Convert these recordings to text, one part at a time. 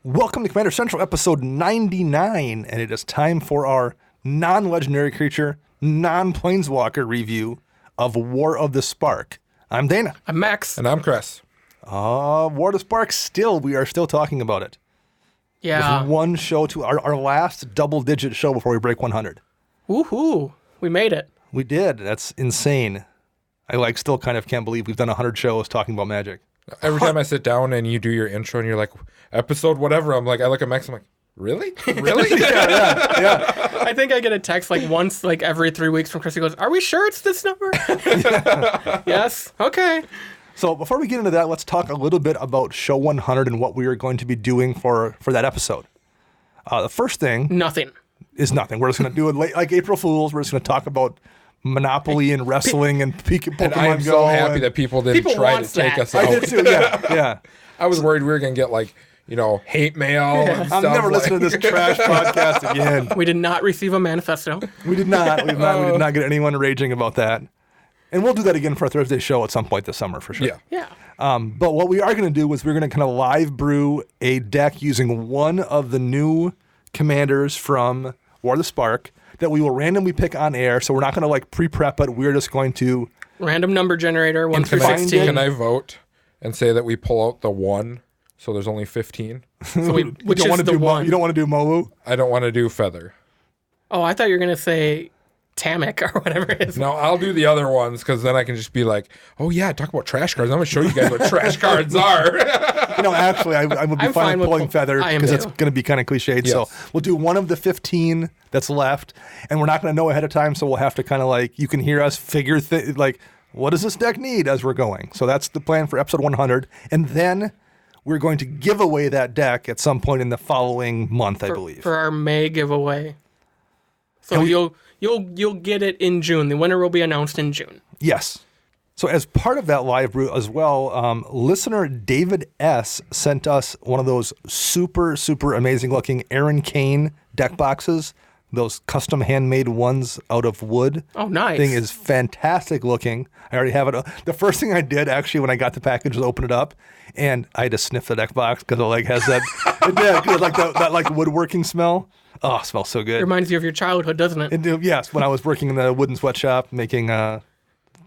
Welcome to Commander Central, episode 99, and it is time for our non-legendary creature, non-Planeswalker review of War of the Spark. I'm Dana. I'm Max. And I'm Chris. War of the Spark, we are still talking about it. Yeah. With one show to our last double-digit show before we break 100. Woohoo. We made it. We did. That's insane. I still kind of can't believe we've done 100 shows talking about Magic. Every time I sit down and you do your intro and you're like, episode whatever, I look at Max, I'm like, really? Really? yeah. I think I get a text once every 3 weeks from Chris. He goes, are we sure it's this number? Yes. Okay. So before we get into that, let's talk a little bit about show 100 and what we are going to be doing for that episode. The first thing Nothing. is nothing. We're just going to do it like April Fools. We're just going to talk about Monopoly and wrestling and Pokemon And I'm Go. so happy that people didn't try to take us out. I did too, yeah. I was worried we were going to get hate mail and stuff. I'm never listening to this trash podcast again. We did not receive a manifesto. We did not. We did not get anyone raging about that. And we'll do that again for our Thursday show at some point this summer for sure. Yeah. But what we are going to do is we're going to kind of live brew a deck using one of the new commanders from War of the Spark that we will randomly pick on air. So we're not going to pre-prep it. We're just going to... Random number generator, 1 through 16. Can I vote and say that we pull out the 1 so there's only 15? So which is the one? You don't want to do Mowu? I don't want to do Feather. Oh, I thought you were going to say Tamik or whatever it is. No, I'll do the other ones because then I can just be like, oh yeah, talk about trash cards. I'm going to show you guys what trash cards are. Actually, I would be fine with pulling Feather because it's going to be kind of cliched. Yes. So we'll do one of the 15 that's left, and we're not going to know ahead of time, so we'll have to kind of you can hear us figure what does this deck need as we're going. So that's the plan for episode 100, and then we're going to give away that deck at some point in the following month, I believe. For our May giveaway. So you'll get it in June. The winner will be announced in June. Yes. So as part of that live brew as well, listener David S. sent us one of those super, super amazing looking Aaron Kane deck boxes, those custom handmade ones out of wood. Oh, nice. Thing is fantastic looking. I already have it. The first thing I did actually when I got the package was open it up, and I had to sniff the deck box because it has that, that woodworking smell. Oh, it smells so good. It reminds you of your childhood, doesn't it? Yes, when I was working in the wooden sweatshop making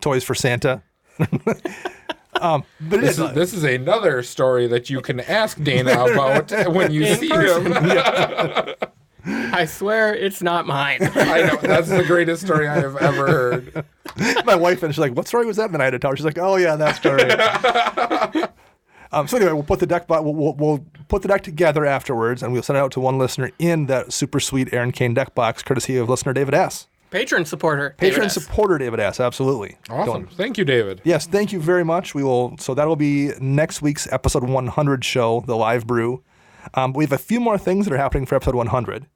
toys for Santa. But this is another story that you can ask Dana about when you see him. I swear it's not mine. I know. That's the greatest story I have ever heard. My wife, and she's like, what story was that? And then I had to tell her. She's like, oh, yeah, that story. So anyway, we'll put the deck we'll put the deck together afterwards, and we'll send it out to one listener in that super sweet Aaron Kane deck box, courtesy of listener David S. Patron supporter. David S. Absolutely. Awesome. Thank you, David. Yes, thank you very much. So that'll be next week's episode 100 show, the live brew. We have a few more things that are happening for episode 100.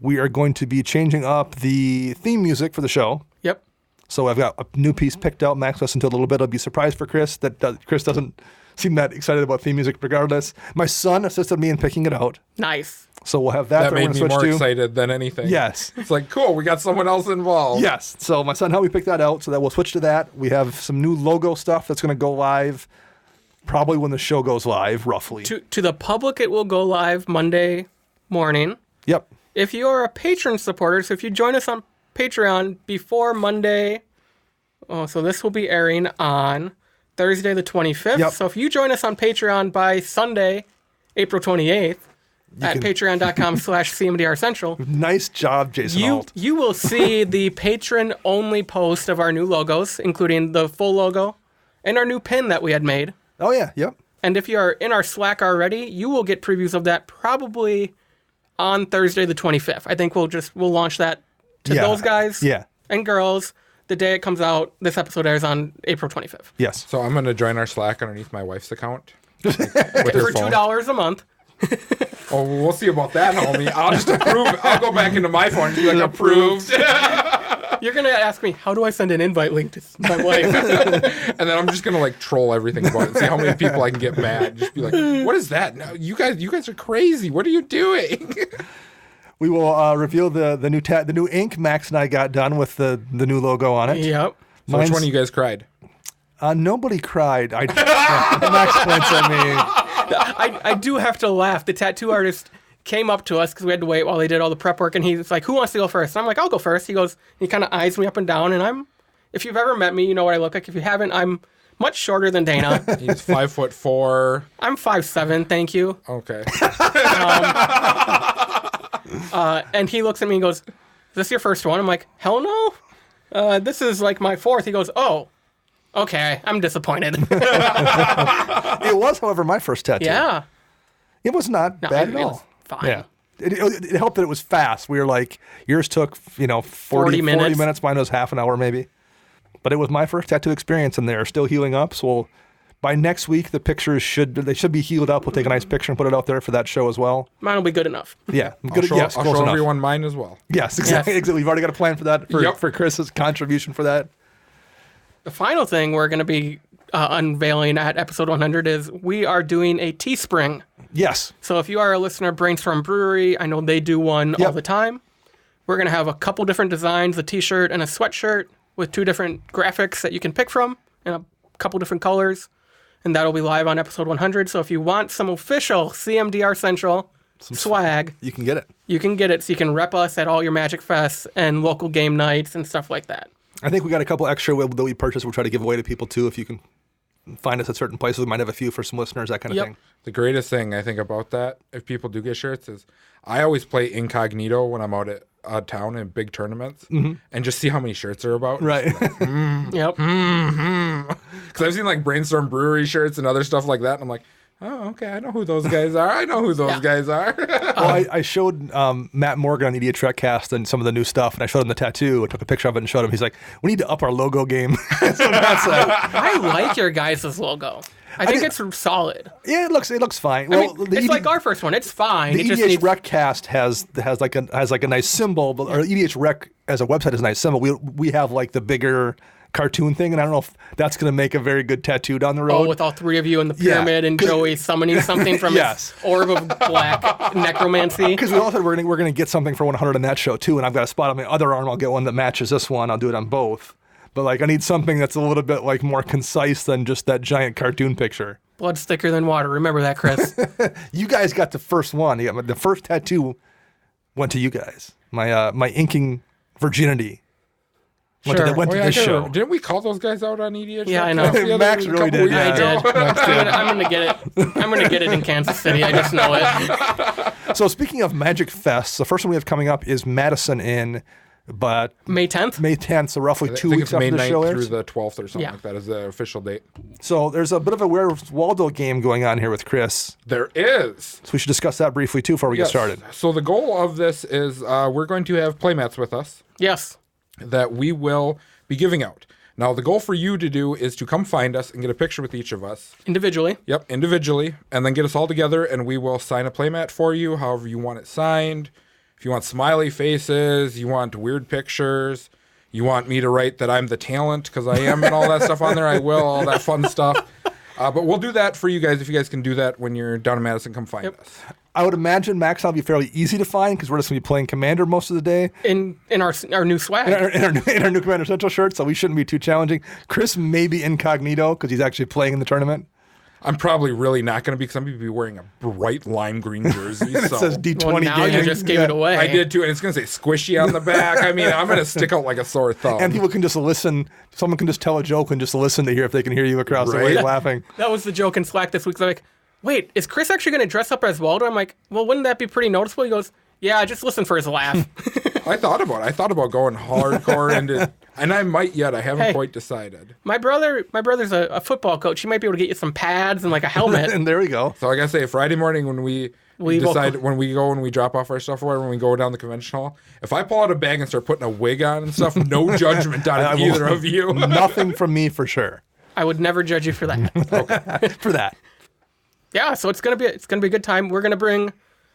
We are going to be changing up the theme music for the show. Yep. So I've got a new piece picked out. Max listened to a little bit. I'll be surprised for Chris that Chris doesn't seem that excited about theme music regardless. My son assisted me in picking it out. Nice. So we'll have that. That made me more excited than anything. Yes. It's cool. We got someone else involved. Yes. So my son helped me pick that out. So that we'll switch to that. We have some new logo stuff that's going to go live probably when the show goes live, roughly. To the public, it will go live Monday morning. Yep. If you're a patron supporter, so if you join us on Patreon before Monday, so this will be airing on Thursday the 25th. Yep. So if you join us on Patreon by Sunday, April 28th, at patreon.com/CMDR Central. Nice job, Jason Holt. You will see the patron-only post of our new logos, including the full logo and our new pin that we had made. Oh, yeah. Yep. And if you are in our Slack already, you will get previews of that probably on Thursday the 25th. I think we'll launch that to those guys and girls the day it comes out. This episode airs on April 25th. Yes. So I'm going to join our Slack underneath my wife's account. For $2 a month. Oh, we'll see about that, homie. I'll just approve. I'll go back into my phone and be approved. You're going to ask me, how do I send an invite link to my wife? And then I'm just going to troll everything about it and see how many people I can get mad. Just be like, what is that? No, you guys are crazy. What are you doing? We will reveal the new ink Max and I got done with the new logo on it. Yep. So which one of you guys cried? Nobody cried. Max points at me. I do have to laugh. The tattoo artist came up to us because we had to wait while they did all the prep work, and he's like, "Who wants to go first?" And I'm like, "I'll go first." He kind of eyes me up and down, and if you've ever met me, you know what I look like. If you haven't, I'm much shorter than Dana. He's 5'4". I'm 5'7", thank you. Okay. And he looks at me and goes, "Is this your first one?" I'm like, "Hell no. This is like my fourth." He goes, "Oh, okay. I'm disappointed." It was, however, my first tattoo. Yeah. It was not bad at all. Fine. Yeah. It helped that it was fast. We were like, yours took, 40 minutes. Mine was half an hour maybe. But it was my first tattoo experience, and they're still healing up. So by next week, the pictures should be healed up. We'll take a nice picture and put it out there for that show as well. Mine will be good enough. Yeah. I'll show everyone mine as well. Yes, exactly. Yes. We've already got a plan for that, for Chris's contribution for that. The final thing we're going to be unveiling at episode 100 is we are doing a Teespring. Yes. So if you are a listener of Brainstorm Brewery, I know they do one all the time. We're going to have a couple different designs, a t-shirt and a sweatshirt with 2 different graphics that you can pick from and a couple different colors. And that'll be live on episode 100. So if you want some official CMDR Central swag, you can get it. You can get it so you can rep us at all your Magic Fests and local game nights and stuff like that. I think we got a couple extra that we purchased. We'll try to give away to people too if you can find us at certain places. We might have a few for some listeners, that kind of thing. The greatest thing I think about that, if people do get shirts, is I always play incognito when I'm out at town in big tournaments and just see how many shirts are about. Right. Like, Because I've seen like Brainstorm Brewery shirts and other stuff like that, and I'm like, oh, okay, I know who those guys are. Guys are. Well, I showed Matt Morgan on Idiot Trekcast and some of the new stuff, and I showed him the tattoo. I took a picture of it and showed him. He's like, we need to up our logo game. So Matt's like, I like your guys' logo. I think it's solid. Yeah, it looks fine. Well, it's like our first one. It's fine. The EDH Recast has like a nice symbol, but or EDH Rec as a website is a nice symbol. We have like the bigger cartoon thing, and I don't know if that's going to make a very good tattoo down the road. Oh, with all 3 of you in the pyramid and Joey summoning something from his orb of black necromancy. Because we all said we're going to get something for 100 on that show too, and I've got a spot on my other arm. I'll get one that matches this one. I'll do it on both. But like, I need something that's a little bit like more concise than just that giant cartoon picture. Blood's thicker than water. Remember that, Chris. You guys got the first one. The first tattoo went to you guys. My inking virginity went to this show. Didn't we call those guys out on EDH? Yeah, I know. Max really did. I did. I'm gonna get it. I'm gonna get it in Kansas City. I just know it. So speaking of Magic Fests, the first one we have coming up is Madison in. But May 10th? May 10th, so roughly 2 weeks after the show airs. Through the 12th or something like that is the official date. So there's a bit of a Where's Waldo game going on here with Chris. There is. So we should discuss that briefly too before we get started. So the goal of this is we're going to have playmats with us. Yes. That we will be giving out. Now the goal for you to do is to come find us and get a picture with each of us. Individually. Yep, individually. And then get us all together and we will sign a playmat for you, however you want it signed. If you want smiley faces, you want weird pictures, you want me to write that I'm the talent because I am and all that stuff on there, I will, all that fun stuff. But we'll do that for you guys if you guys can do that when you're down in Madison. Come find us. I would imagine Max will be fairly easy to find because we're just going to be playing Commander most of the day. In our new swag. In our new Commander Central shirt, so we shouldn't be too challenging. Chris may be incognito because he's actually playing in the tournament. I'm probably really not going to be because I'm going to be wearing a bright lime green jersey. It says D20 well, now gaming. You just gave it away. I did too, and it's going to say squishy on the back. I mean, I'm going to stick out like a sore thumb. And people can just listen. Someone can just tell a joke and just listen to hear if they can hear you across the way laughing. That was the joke in Slack this week. They're like, wait, is Chris actually going to dress up as Waldo? I'm like, well, wouldn't that be pretty noticeable? He goes, yeah, just listen for his laugh. I thought about it. I thought about going hardcore into, and I might yet. I haven't quite decided. My brother's a football coach. He might be able to get you some pads and like a helmet. And there we go. So I gotta say, Friday morning when we decide when we drop off our stuff or when we go down the convention hall, if I pull out a bag and start putting a wig on and stuff, no judgment on either of you. Nothing from me for sure. I would never judge you for that. Okay. For that. Yeah, so it's gonna be a good time. We're gonna bring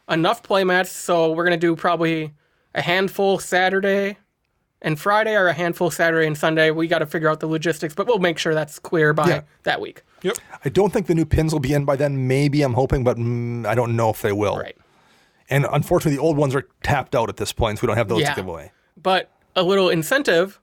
enough playmats, so we're gonna do probably a handful Saturday and Friday, or a handful Saturday and Sunday. We got to figure out the logistics, but we'll make sure that's clear by that week. Yep. I don't think the new pins will be in by then. Maybe I'm hoping, but I don't know if they will. Right. And unfortunately, the old ones are tapped out at this point, so we don't have those to give away. But a little incentive.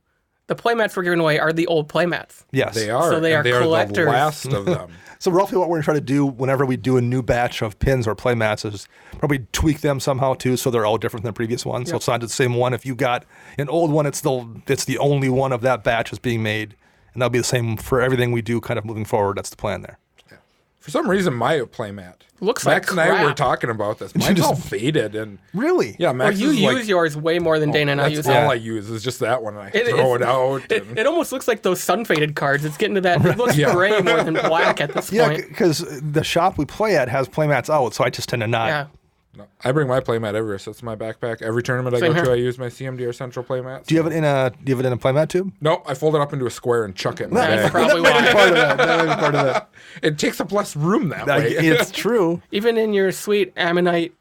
the playmats we're giving away are the old playmats. Yes. They are. So they are collectors. The last of them. So roughly what we're going to try to do whenever we do a new batch of pins or playmats is probably tweak them somehow too, so they're all different than the previous one. Yep. So it's not the same one. If you got an old one, it's the only one of that batch is being made, and that'll be the same for everything we do kind of moving forward. That's the plan there. Yeah. For some reason, my playmat. Looks Max like and crap. I were talking about this. Mine's all faded and really. Yeah, Max. Well, you use yours way more than Dana and I use. That's all I use is just that one. And I throw it out. It almost looks like those sun faded cards. It's getting to that. It looks gray more than black at this point. Yeah, because the shop we play at has playmats out, so I just tend to not. Yeah. No, I bring my playmat everywhere, so it's my backpack. Every tournament I go to, I use my CMDR Central playmat. Do you have it in a playmat tube? No, I fold it up into a square and chuck it in my That's bag. probably That might why. be part of that. That might be part of that. It takes up less room that way. It's true. Even in your sweet Ammonite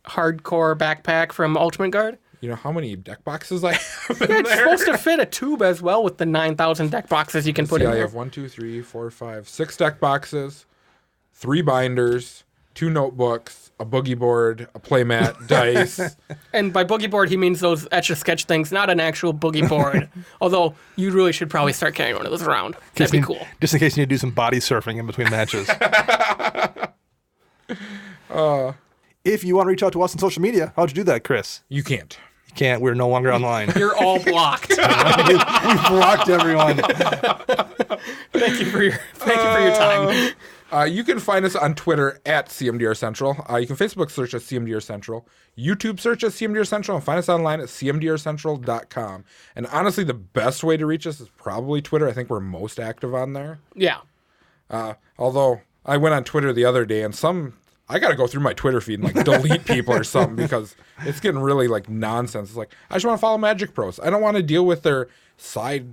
hardcore backpack from Ultimate Guard. You know how many deck boxes I have in Yeah, it's there? supposed to fit a tube as well with the 9,000 deck boxes you can put in I there. have 1, 2, 3, 4, 5, 6 deck boxes, 3 binders, 2 notebooks, a boogie board, a playmat, dice. And by boogie board, he means those Etch-a-Sketch things, not an actual boogie board. Although, you really should probably start carrying one of those around. That'd be cool. Just in case you need to do some body surfing in between matches. If you want to reach out to us on social media, how'd you do that, Chris? You can't. You can't. We're no longer online. You're all blocked. We blocked everyone. Thank you for your time. You can find us on Twitter at CMDR Central. You can Facebook search us CMDR Central, YouTube search us CMDR Central, and find us online at cmdrcentral.com. And honestly, the best way to reach us is probably Twitter. I think we're most active on there. Yeah. Although I went on Twitter the other day, and I got to go through my Twitter feed and like delete people or something because it's getting really like nonsense. It's like, I just want to follow Magic Pros. I don't want to deal with their side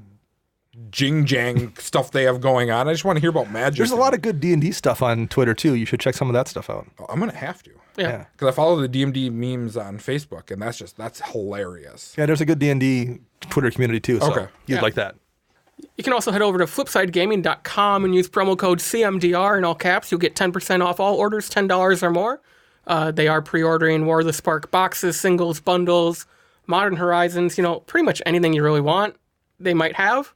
jing-jang stuff they have going on. I just want to hear about Magic. There's a lot of good D&D stuff on Twitter, too. You should check some of that stuff out. I'm going to have to. Yeah. Because I follow the DMD memes on Facebook, and that's hilarious. Yeah, there's a good D&D Twitter community, too. So Okay. you'd like that. You can also head over to flipsidegaming.com and use promo code CMDR in all caps. You'll get 10% off all orders, $10 or more. They are pre-ordering War of the Spark boxes, singles, bundles, Modern Horizons, pretty much anything you really want, they might have.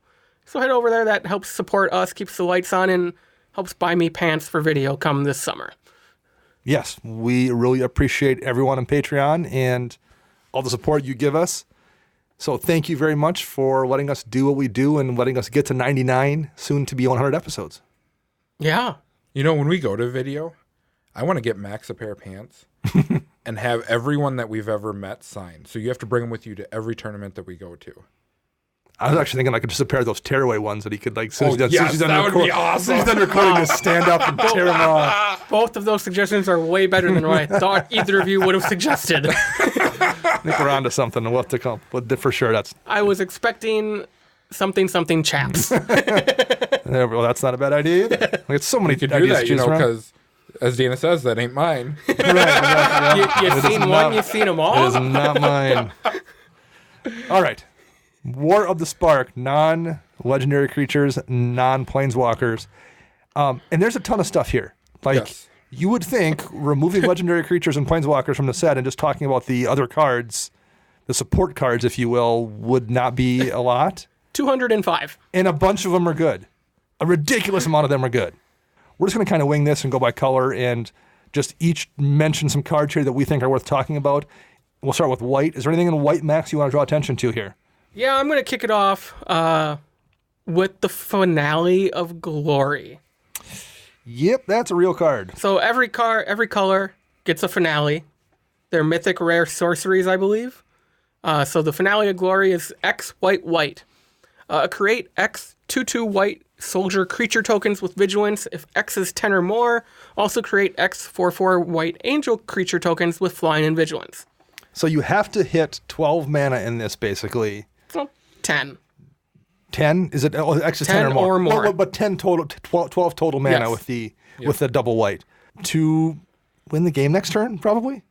So head over there. That helps support us, keeps the lights on, and helps buy me pants for video come this summer. Yes, we really appreciate everyone on Patreon and all the support you give us. So thank you very much for letting us do what we do and letting us get to 99, soon to be 100 episodes. Yeah. When we go to video, I want to get Max a pair of pants and have everyone that we've ever met sign. So you have to bring them with you to every tournament that we go to. I was actually thinking I could just a pair of those tearaway ones that he could that would be awesome. He's done recording to stand up and tear them off. Both of those suggestions are way better than what I thought either of you would have suggested. I think we're on to something. We'll have to come. But for sure, I was expecting something chaps. Well, that's not a bad idea either. It's so many You could ideas do to choose that, from. because as Dana says, that ain't mine. You've seen one, you've seen them all. It is not mine. All right. War of the Spark, non-legendary creatures, non-planeswalkers. And there's a ton of stuff here. Yes. You would think removing legendary creatures and planeswalkers from the set and just talking about the other cards, the support cards, if you will, would not be a lot. 205. And a bunch of them are good. A ridiculous amount of them are good. We're just going to kind of wing this and go by color and just each mention some cards here that we think are worth talking about. We'll start with white. Is there anything in white, Max, you want to draw attention to here? Yeah, I'm going to kick it off with the Finale of Glory. Yep, that's a real card. So every color gets a finale. They're mythic rare sorceries, I believe. So the Finale of Glory is X white. Create X 2/2 white soldier creature tokens with vigilance if X is 10 or more. Also create X 4/4 white angel creature tokens with flying and vigilance. So you have to hit 12 mana in this, basically. Well, 10. 10? Is it X is 10 or more? Well, but 10 total, 12 total mana with the double white. To win the game next turn, probably?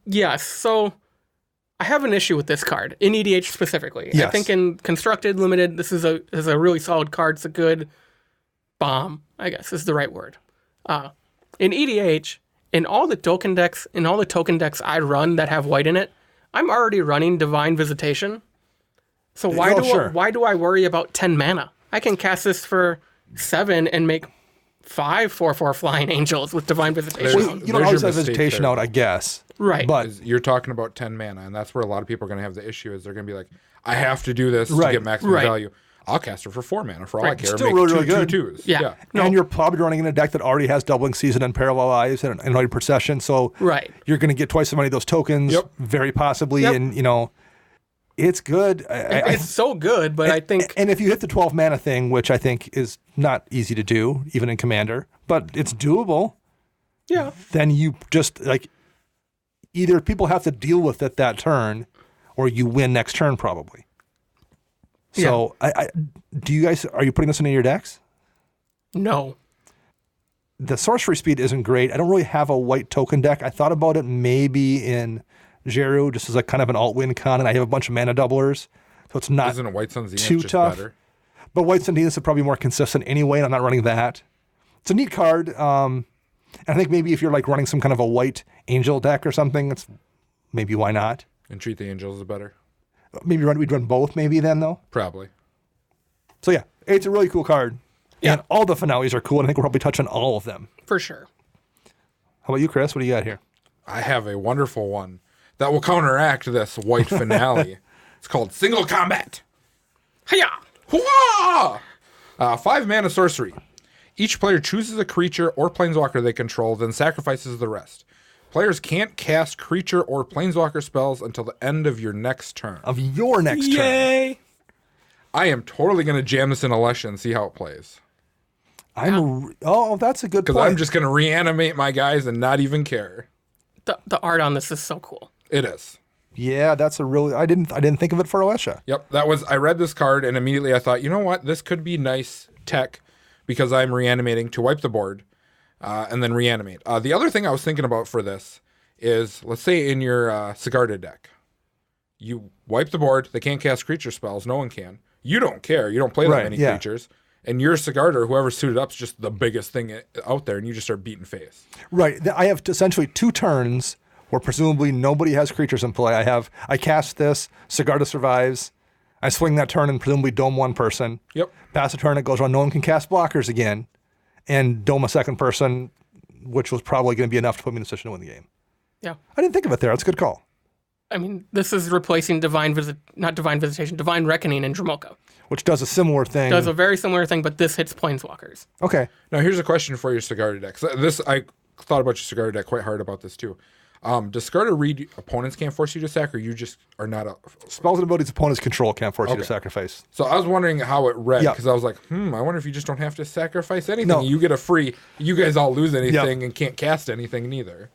Yes. So I have an issue with this card, in EDH specifically. Yes. I think in Constructed, Limited, this is a really solid card. It's a good bomb, I guess is the right word. In EDH, in all the token decks I run that have white in it, I'm already running Divine Visitation. So why do I worry about 10 mana? I can cast this for 7 and make 5 4/4 flying angels with divine visitation. Well, you don't always have visitation out, I guess. Right. But you're talking about 10 mana, and that's where a lot of people are going to have the issue is they're going to be like, I have to do this to get maximum value. I'll cast her for 4 mana for all I care. Still really good. 2/2s. Yeah. And you're probably running in a deck that already has Doubling Season and Parallel Eyes and Anointed Procession, so you're going to get twice as many of those tokens, very possibly, and it's good. It's so good, but I think... And if you hit the 12 mana thing, which I think is not easy to do, even in Commander, but it's doable, then you just, either people have to deal with it that turn, or you win next turn, probably. So, do you guys, are you putting this into your decks? No. The sorcery speed isn't great. I don't really have a white token deck. I thought about it maybe in Jeru, just as kind of an alt-win con, and I have a bunch of mana doublers, so it's not Isn't a White Sun Zenith too just tough. better? But White Sun Zenith is probably more consistent anyway, and I'm not running that. It's a neat card. And I think maybe if you're running some kind of a white angel deck or something, it's maybe why not? And Treat the Angels is better? Maybe we'd run both maybe then, though? Probably. So yeah, it's a really cool card. Yeah. And all the finales are cool, and I think we'll probably touch on all of them. For sure. How about you, Chris? What do you got here? I have a wonderful one that will counteract this white finale. It's called Single Combat. Hiya! Hooah! 5 mana sorcery. Each player chooses a creature or planeswalker they control, then sacrifices the rest. Players can't cast creature or planeswalker spells until the end of your next turn. Of your next turn. Yay! I am totally going to jam this in Alessia and see how it plays. That's a good point. Because I'm just going to reanimate my guys and not even care. The art on this is so cool. It is. Yeah, that's a really... I didn't think of it for Alessia. Yep, I read this card and immediately I thought, you know what? This could be nice tech because I'm reanimating to wipe the board and then reanimate. The other thing I was thinking about for this is, let's say in your Sigarda deck, you wipe the board, they can't cast creature spells, no one can. You don't care, you don't play that many creatures. And your Sigarda or whoever suited up is just the biggest thing out there and you just start beating face. Right, I have essentially 2 turns where presumably nobody has creatures in play. I cast this, Sigarda survives, I swing that turn and presumably dome one person. Yep. Pass a turn, it goes on, no one can cast blockers again, and dome a second person, which was probably going to be enough to put me in a position to win the game. Yeah. I didn't think of it there. That's a good call. I mean, this is replacing Divine Reckoning in Dromoka. Which does a similar thing. Does a very similar thing, but this hits planeswalkers. Okay. Now here's a question for your Sigarda deck. I thought about your Sigarda deck quite hard about this too. Does Sigarda read opponents can't force you to sack, or you just are not a... Spells and abilities opponents control can't force you to sacrifice. So I was wondering how it read, because I was like, I wonder if you just don't have to sacrifice anything. No. You get a free, you guys all lose anything and can't cast anything neither.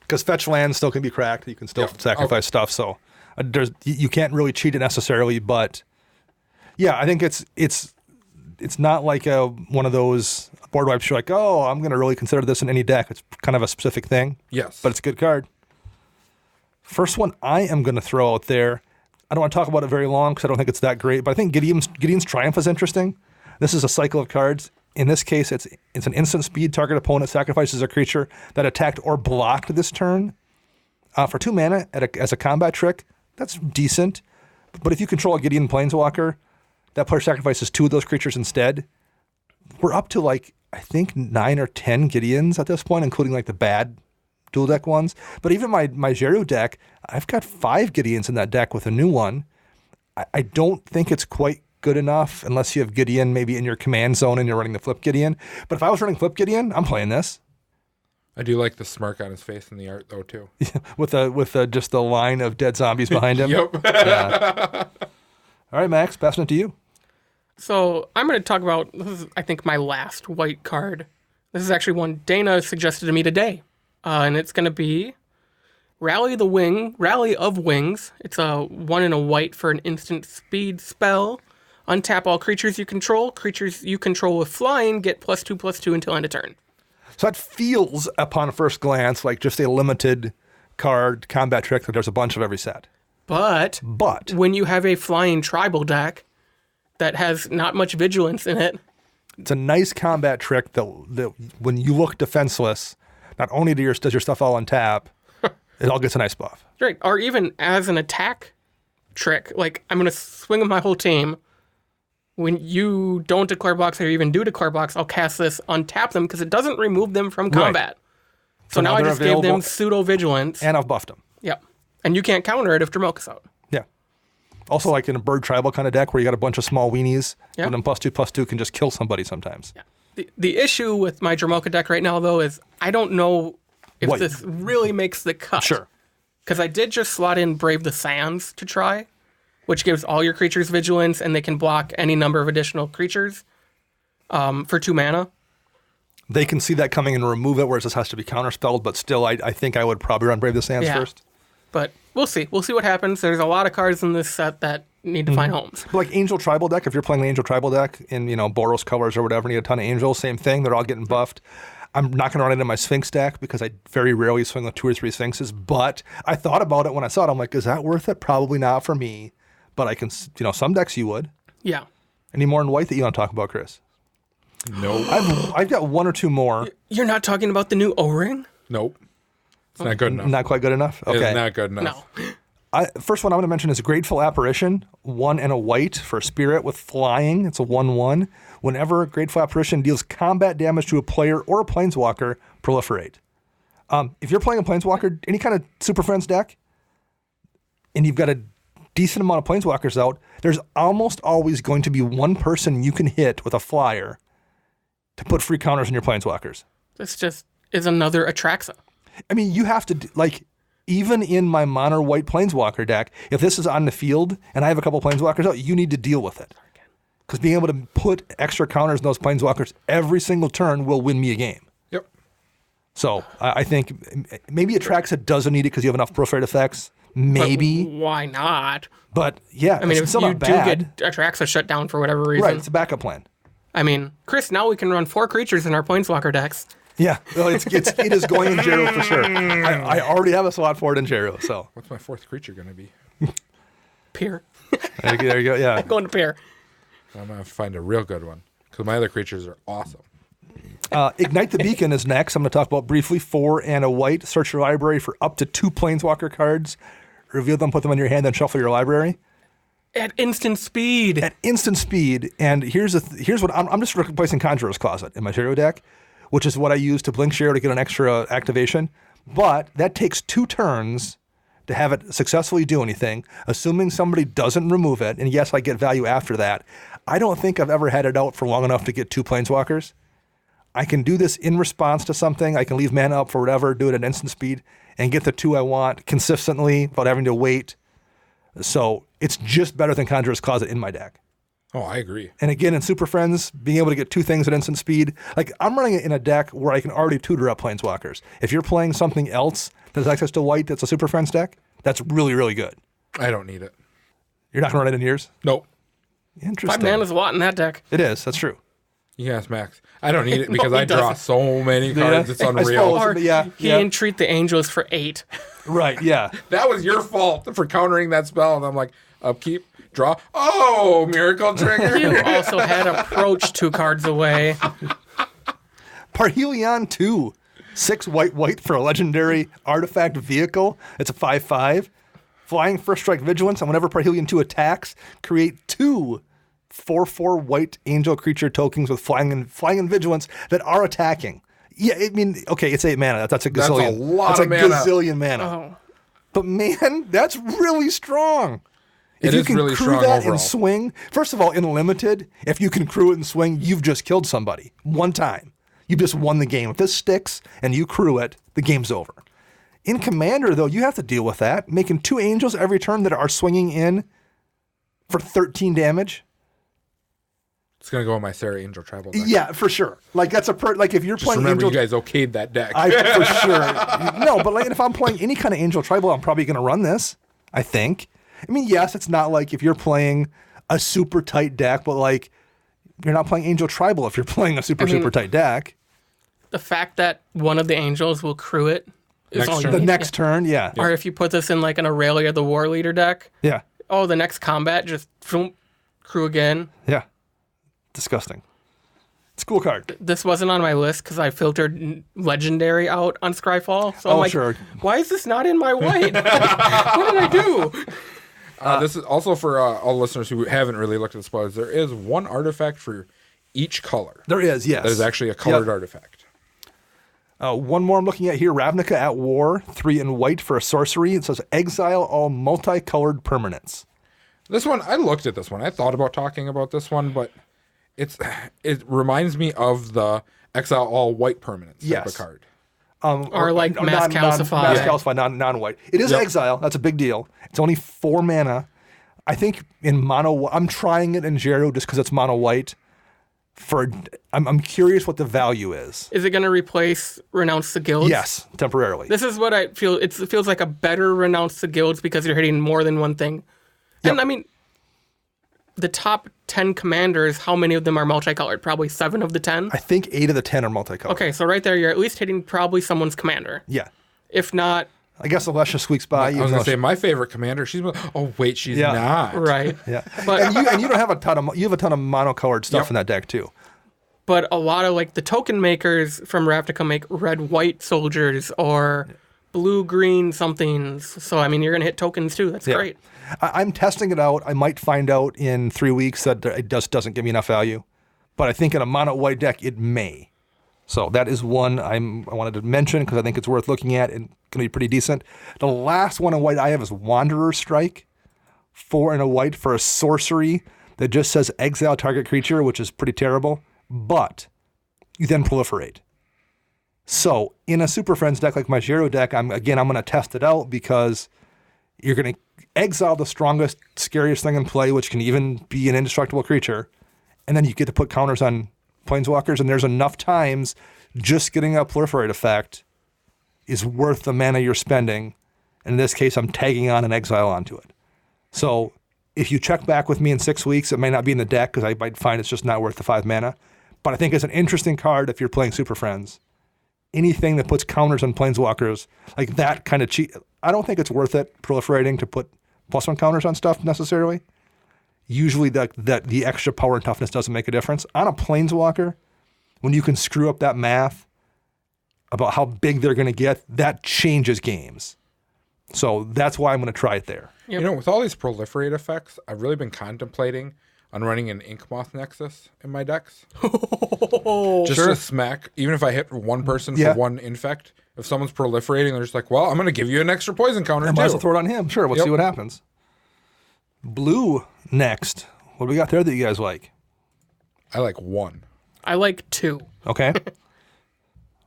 Because fetch land still can be cracked. You can still sacrifice stuff. So you can't really cheat it necessarily. But yeah, I think it's not like one of those board wipes. You're like, oh, I'm going to really consider this in any deck. It's kind of a specific thing. Yes. But it's a good card. First one I am going to throw out there. I don't want to talk about it very long because I don't think it's that great. But I think Gideon's Triumph is interesting. This is a cycle of cards. In this case, it's an instant speed. Target opponent sacrifices a creature that attacked or blocked this turn for 2 mana as a combat trick. That's decent. But if you control a Gideon Planeswalker, that player sacrifices 2 of those creatures instead. We're up to I think 9 or 10 Gideons at this point, including the bad dual deck ones. But even my Jeru deck, I've got 5 Gideons in that deck with a new one. I don't think it's quite good enough unless you have Gideon maybe in your command zone and you're running the Flip Gideon. But if I was running Flip Gideon, I'm playing this. I do like the smirk on his face in the art though too. with just the line of dead zombies behind him. Yep. All right, Max, passing it to you. So I'm going to talk about, this is I think my last white card. This is actually one Dana suggested to me today. And it's going to be Rally of Wings. It's a 1 and a white for an instant speed spell. Untap all creatures you control. Creatures you control with flying get +2/+2 until end of turn. So that feels, upon first glance, like just a limited card combat trick that there's a bunch of every set. But when you have a flying tribal deck that has not much vigilance in it, it's a nice combat trick that when you look defenseless, not only does your stuff all untap, it all gets a nice buff. Right, or even as an attack trick. Like, I'm going to swing with my whole team. When you don't declare blocks or even do declare blocks, I'll cast this, untap them, because it doesn't remove them from combat. Right. So now I just gave them pseudo-vigilance. And I've buffed them. Yep. And you can't counter it if Dromoka's out. Yeah. Also, like in a bird tribal kind of deck where you got a bunch of small weenies, and then +2/+2 can just kill somebody sometimes. Yeah. The issue with my Dromoka deck right now, though, is I don't know if this really makes the cut. Sure. Because I did just slot in Brave the Sands to try, which gives all your creatures vigilance, and they can block any number of additional creatures for 2 mana. They can see that coming and remove it, whereas this has to be counterspelled, but still, I think I would probably run Brave the Sands first. But we'll see. We'll see what happens. There's a lot of cards in this set that need to find homes. Like Angel Tribal deck, if you're playing the Angel Tribal deck in, Boros colors or whatever, need a ton of Angels, same thing. They're all getting buffed. I'm not going to run it in my Sphinx deck because I very rarely swing with 2 or 3 Sphinxes, but I thought about it when I saw it. I'm like, is that worth it? Probably not for me, but I can, some decks you would. Yeah. Any more in white that you want to talk about, Chris? Nope. I've got 1 or 2 more. You're not talking about the new O-Ring? Nope. It's not good enough. Not quite good enough? Okay. It's not good enough. No. First one I'm going to mention is Grateful Apparition, 1 and a white for a spirit with flying. It's a 1/1. Whenever Grateful Apparition deals combat damage to a player or a planeswalker, proliferate. If you're playing a planeswalker, any kind of Super Friends deck, and you've got a decent amount of planeswalkers out, there's almost always going to be one person you can hit with a flyer to put free counters in your planeswalkers. This just is another Atraxa. I mean, you have to, even in my mono white planeswalker deck, if this is on the field and I have a couple planeswalkers out, you need to deal with it. Because being able to put extra counters in those planeswalkers every single turn will win me a game. Yep. So I think maybe Atraxa doesn't need it because you have enough proliferate effects. Maybe. But why not? But yeah, I mean, it's if you do get Atraxa shut down for whatever reason. Right, it's a backup plan. I mean, Chris, now we can run 4 creatures in our planeswalker decks. Yeah, well, it is going in Jero for sure. I already have a slot for it in Jero. So what's my 4th creature going to be? Peer. There you go. Yeah, I'm going to Peer. I'm going to find a real good one because my other creatures are awesome. Ignite the Beacon is next. I'm going to talk about briefly 4 and a white. Search your library for up to 2 planeswalker cards. Reveal them, put them in your hand, then shuffle your library. At instant speed. And here's what I'm just replacing Conjurer's Closet in my Jero deck, which is what I use to blink Jero to get an extra activation. But that takes 2 turns to have it successfully do anything, assuming somebody doesn't remove it. And yes, I get value after that. I don't think I've ever had it out for long enough to get 2 planeswalkers. I can do this in response to something. I can leave mana up for whatever, do it at instant speed, and get the 2 I want consistently without having to wait. So it's just better than Conjurer's Closet in my deck. Oh, I agree. And again, in Super Friends, being able to get 2 things at instant speed, I'm running it in a deck where I can already tutor up planeswalkers. If you're playing something else that has access to white that's a Super Friends deck, that's really, really good. I don't need it. You're not going to run it in yours? Nope. Interesting. 5 mana's a lot in that deck. It is. That's true. Yes, Max. I don't need it because I draw so many cards. It's unreal. Or he didn't treat the Angels for 8. Right, yeah. That was your fault for countering that spell. And I'm like, upkeep, draw. Oh, miracle trigger. You also had Approach 2 cards away. Parhelion 2. 6 white for a legendary artifact vehicle. It's a 5/5. Flying First Strike Vigilance, and whenever Parhelion 2 attacks, create 2 4/4 white angel creature tokens with flying and vigilance that are attacking. Yeah, I mean, okay, it's 8 mana. That's a gazillion. That's a lot of mana. Gazillion mana. Oh. But man, that's really strong. If you can really crew strong that overall. and swing, first of all, in limited, if you can crew it and swing, you've just killed somebody one time. You just won the game. If this sticks and you crew it, the game's over. In Commander, though, you have to deal with that, making 2 angels every turn that are swinging in for 13 damage. It's going to go on my Sarah Angel Tribal deck. Yeah, for sure. That's if you're Just playing remember, Angel... you guys okayed that deck. For sure. No, but if I'm playing any kind of Angel Tribal, I'm probably going to run this, I think. I mean, yes, it's not like if you're playing a super tight deck, but you're not playing Angel Tribal if you're playing a super tight deck. The fact that one of the Angels will crew it is all you need. The next turn, yeah. Or if you put this in an Aurelia the War Leader deck. Yeah. Oh, the next combat, just crew again. Yeah. Disgusting. It's a cool card. This wasn't on my list because I filtered Legendary out on Scryfall. So I'm like, sure. Why is this not in my white? What did I do? This is also for all listeners who haven't really looked at the spoilers. There is one artifact for each color. There is, yes. There's actually a colored artifact. One more I'm looking at here. Ravnica at War, 3 in white for a sorcery. It says exile all multicolored permanents. This one, I looked at this one. I thought about talking about this one, but it reminds me of the exile all white permanents type of card. Or like Mass Calcify. Mass Calcify, non-white. It is exile. That's a big deal. It's only 4 mana. I think in mono, I'm trying it in Jero just because it's mono white. I'm curious what the value is. Is it going to replace Renounce the Guilds? Yes, temporarily. This is what I feel. It feels like a better Renounce the Guilds because you're hitting more than one thing. Yep. And I mean, the top 10 commanders, how many of them are multicolored? Probably 7 of the 10? I think 8 of the 10 are multicolored. Okay, so right there, you're at least hitting probably someone's commander. Yeah. If not... I guess Alessia squeaks by. I was going to say, my favorite commander, she's... Oh, wait, she's not. Right. Yeah. But and you don't have a ton of... You have a ton of monocolored stuff in that deck, too. But a lot of, like, the token makers from Ravnica make red-white soldiers or blue-green somethings. So, I mean, you're going to hit tokens, too. That's great. I'm testing it out. I might find out in 3 weeks that it just doesn't give me enough value. But I think in a mono-white deck, it may. So that is one I wanted to mention because I think it's worth looking at and going to be pretty decent. The last one in white I have is Wanderer Strike. 4 in a white for a sorcery that just says exile target creature, which is pretty terrible. But you then proliferate. So in a Super Friends deck like my Jero deck, I'm going to test it out because you're going to exile the strongest, scariest thing in play, which can even be an indestructible creature. And then you get to put counters on Planeswalkers, and there's enough times just getting a proliferate effect is worth the mana you're spending. And in this case, I'm tagging on an exile onto it. So if you check back with me in 6 weeks, it may not be in the deck because I might find it's just not worth the 5 mana. But I think it's an interesting card if you're playing Super Friends. Anything that puts counters on Planeswalkers, like that kind of cheat. I don't think it's worth it proliferating to put +1 counters on stuff necessarily. Usually the extra power and toughness doesn't make a difference. On a Planeswalker, when you can screw up that math about how big they're going to get, that changes games. So that's why I'm going to try it there. Yep. You know, with all these proliferate effects, I've really been contemplating on running an Inkmoth Nexus in my decks. Just to smack, even if I hit one person for 1 infect, if someone's proliferating, they're just like, well, I'm going to give you an extra poison counter too. I might as well throw it on him. Sure, we'll see what happens. Blue next. What do we got there that you guys like? I like 1. I like 2. Okay.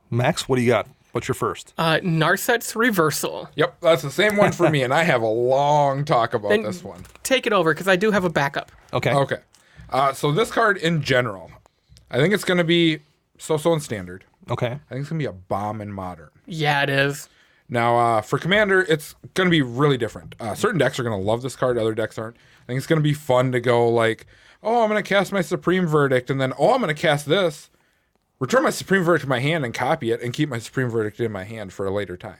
Max, what do you got? What's your first? Narset's Reversal. Yep, that's the same one for me, and I have a long talk about this one. Take it over, because I do have a backup. Okay. Okay. So this card in general, I think it's going to be so-so in Standard. Okay. I think it's going to be a bomb in Modern. Yeah, it is. Now, for Commander, it's going to be really different. Certain decks are going to love this card, other decks aren't. I think it's going to be fun to go like, oh, I'm going to cast my Supreme Verdict, and then, oh, I'm going to cast this, return my Supreme Verdict to my hand and copy it, and keep my Supreme Verdict in my hand for a later time.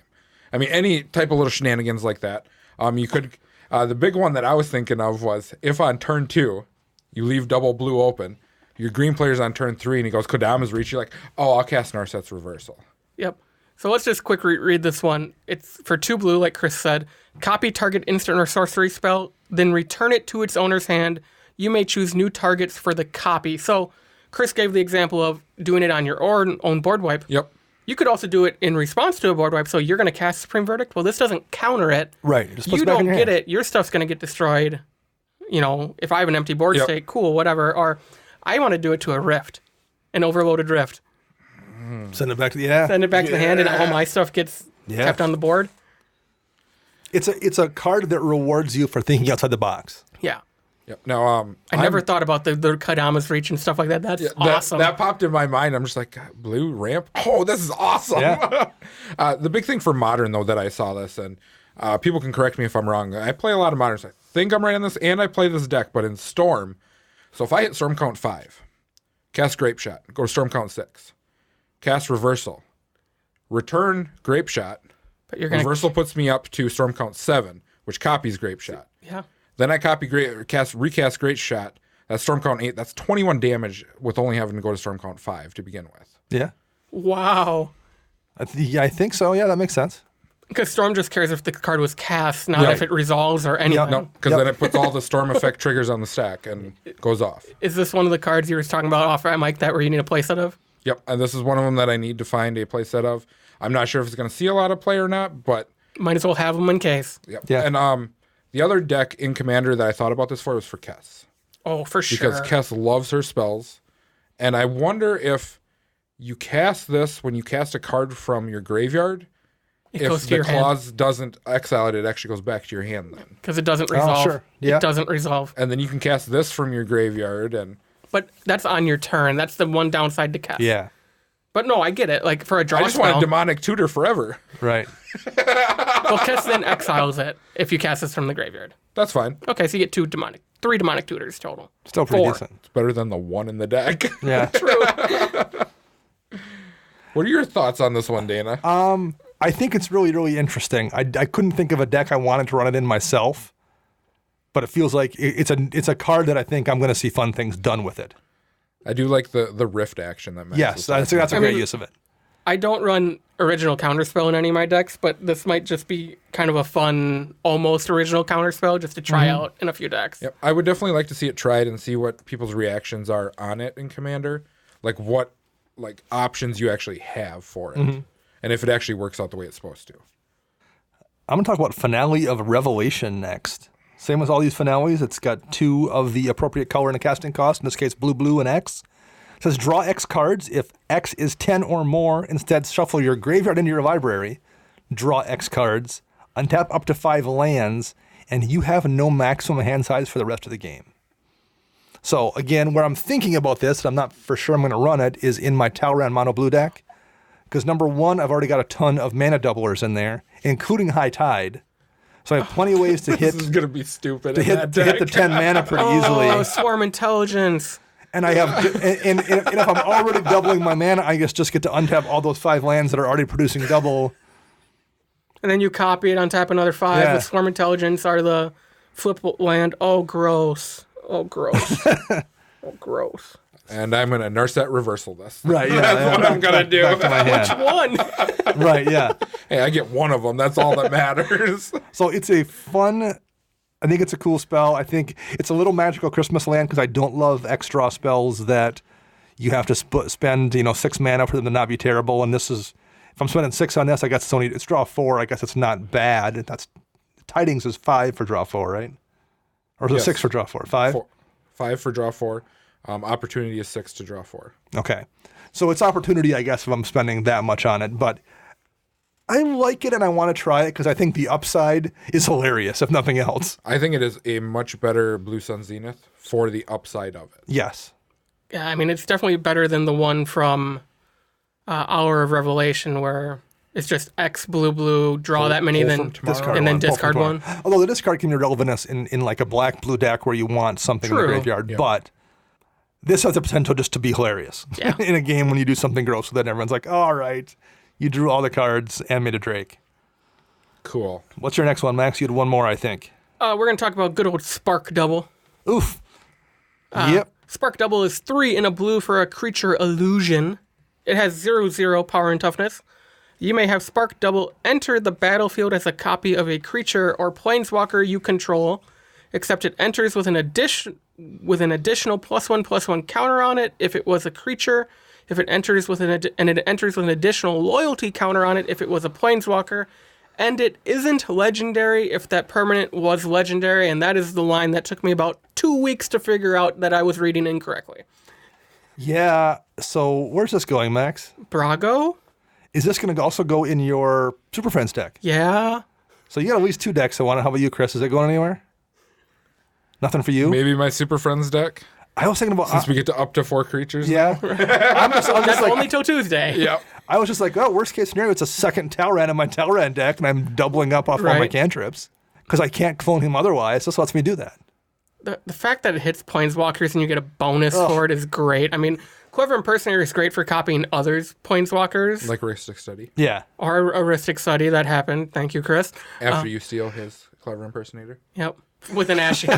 I mean, any type of little shenanigans like that. You could, the big one that I was thinking of was, if on turn 2, you leave double blue open, your green player's on turn 3, and he goes, Kodama's Reach, you're like, oh, I'll cast Narset's Reversal. Yep. So let's just quick read this one. It's for 2 blue, like Chris said. Copy target instant or sorcery spell, then return it to its owner's hand. You may choose new targets for the copy. So Chris gave the example of doing it on your own board wipe. Yep. You could also do it in response to a board wipe. So you're going to cast Supreme Verdict. Well, this doesn't counter it. Right. You don't get it. Your stuff's going to get destroyed. You know, if I have an empty board state, cool, whatever. Or I want to do it to a Rift, an overloaded Rift. Send it back to the hand, and all my stuff gets kept on the board. It's a card that rewards you for thinking outside the box. Yeah. Yep. Now, I never thought about the Kodama's Reach and stuff like that. That's awesome. That popped in my mind. I'm just like, blue ramp? Oh, this is awesome. Yeah. The big thing for Modern, though, that I saw this, and people can correct me if I'm wrong. I play a lot of Moderns. I think I'm right on this, and I play this deck, but in Storm. So if I hit Storm Count 5, cast Grape Shot, go to Storm Count 6, cast Reversal, return Grape Shot, but Reversal puts me up to Storm Count 7, which copies Grape Shot. Yeah. Then I recast Great Shot. That's Storm Count 8. That's 21 damage with only having to go to Storm Count 5 to begin with. Yeah. Wow. I think so. Yeah, that makes sense. Because Storm just cares if the card was cast, not if it resolves or anything. No, because then it puts all the Storm effect triggers on the stack and goes off. Is this one of the cards you were talking about off at Mike that where you need a playset of? Yep, and this is one of them that I need to find a playset of. I'm not sure if it's going to see a lot of play or not, but... Might as well have them in case. Yep. Yeah. And the other deck in Commander that I thought about this for was for Kess. Oh, for sure. Because Kess loves her spells. And I wonder if you cast this when you cast a card from your graveyard... If the clause doesn't exile it, it actually goes back to your hand then. Because it doesn't resolve. Oh, sure. Yeah. It doesn't resolve. And then you can cast this from your graveyard. But that's on your turn. That's the one downside to cast. Yeah. But no, I get it. Like for a draw I just want a demonic tutor forever. Right. Well, Kess then exiles it if you cast this from the graveyard. That's fine. Okay, so you get 3 demonic tutors total. Still pretty decent. It's better than the one in the deck. Yeah. True. What are your thoughts on this one, Dana? I think it's really, really interesting. I couldn't think of a deck I wanted to run it in myself, but it feels like it's a card that I think I'm going to see fun things done with it. I do like the Rift action that Max Yes, that's a great use of it. I don't run original counterspell in any of my decks, but this might just be kind of a fun, almost original counterspell just to try out in a few decks. Yep. I would definitely like to see it tried and see what people's reactions are on it in Commander. Like what options you actually have for it. And if it actually works out the way it's supposed to. I'm going to talk about Finale of Revelation next. Same as all these finales, it's got 2 of the appropriate color and a casting cost, in this case blue, and X. It says draw X cards. If X is 10 or more, instead shuffle your graveyard into your library, draw X cards, untap up to 5 lands, and you have no maximum hand size for the rest of the game. So again, where I'm thinking about this, and I'm not for sure I'm going to run it, is in my Talran mono blue deck. Because number 1, I've already got a ton of mana doublers in there, including High Tide. So I have plenty of ways to hit. This is going to be stupid. To hit the 10 mana pretty easily. Oh, Swarm Intelligence. And I have, and if I'm already doubling my mana, I just get to untap all those 5 lands that are already producing double. And then you copy it, untap another 5 with Swarm Intelligence or the flip land. Oh, gross. Oh, gross. Oh, gross. And I'm going to nurse that reversal this. Right, yeah. That's what I'm going to do. Which one? Right, yeah. Hey, I get one of them. That's all that matters. So it's a fun, I think it's a cool spell. I think it's a little magical Christmas land because I don't love extra spells that you have to spend 6 mana for them to not be terrible. And this is, if I'm spending 6 on this, I guess it's draw 4. I guess it's not bad. That's tidings is 5 for draw 4, right? Or is it 6 for draw 4? 5? 5 for draw 4. Opportunity is 6 to draw 4. Okay. So it's opportunity, I guess, if I'm spending that much on it. But I like it and I want to try it because I think the upside is hilarious, if nothing else. I think it is a much better Blue Sun Zenith for the upside of it. Yes. Yeah, I mean, it's definitely better than the one from Hour of Revelation where it's just X blue, draw that many, then discard one. Although the discard can be relevant in like a black-blue deck where you want something in the graveyard. Yep. But this has the potential just to be hilarious in a game when you do something gross with it. Everyone's like, oh, all right, you drew all the cards and made a Drake. Cool. What's your next one, Max? You had one more, I think. We're going to talk about good old Spark Double. Oof. Yep. Spark Double is 3 in a blue for a creature illusion. It has 0/0 power and toughness. You may have Spark Double enter the battlefield as a copy of a creature or planeswalker you control, except it enters with an additional +1/+1 counter on it if it was a creature. If it enters with it enters with an additional loyalty counter on it if it was a planeswalker, and it isn't legendary if that permanent was legendary. And that is the line that took me about 2 weeks to figure out that I was reading incorrectly. Yeah. So where's this going, Max? Brago? Is this going to also go in your Super Friends deck? Yeah. So you got at least 2 decks I want. How about you, Chris? Is it going anywhere? Nothing for you? Maybe my Super Friends deck. I was thinking about... Since we get to up to 4 creatures. Yeah. I'm just That's like, only till Tuesday. Yep. I was just like, oh, worst case scenario, it's a second Talran in my Talran deck, and I'm doubling up off all my cantrips. Because I can't clone him otherwise. This lets me do that. The fact that it hits planeswalkers and you get a bonus for it is great. I mean, Clever Impersonator is great for copying others' planeswalkers. Like Aristic Study. Yeah. Or Aristic Study, that happened. Thank you, Chris. After you steal his Clever Impersonator. Yep. With an Ashiok.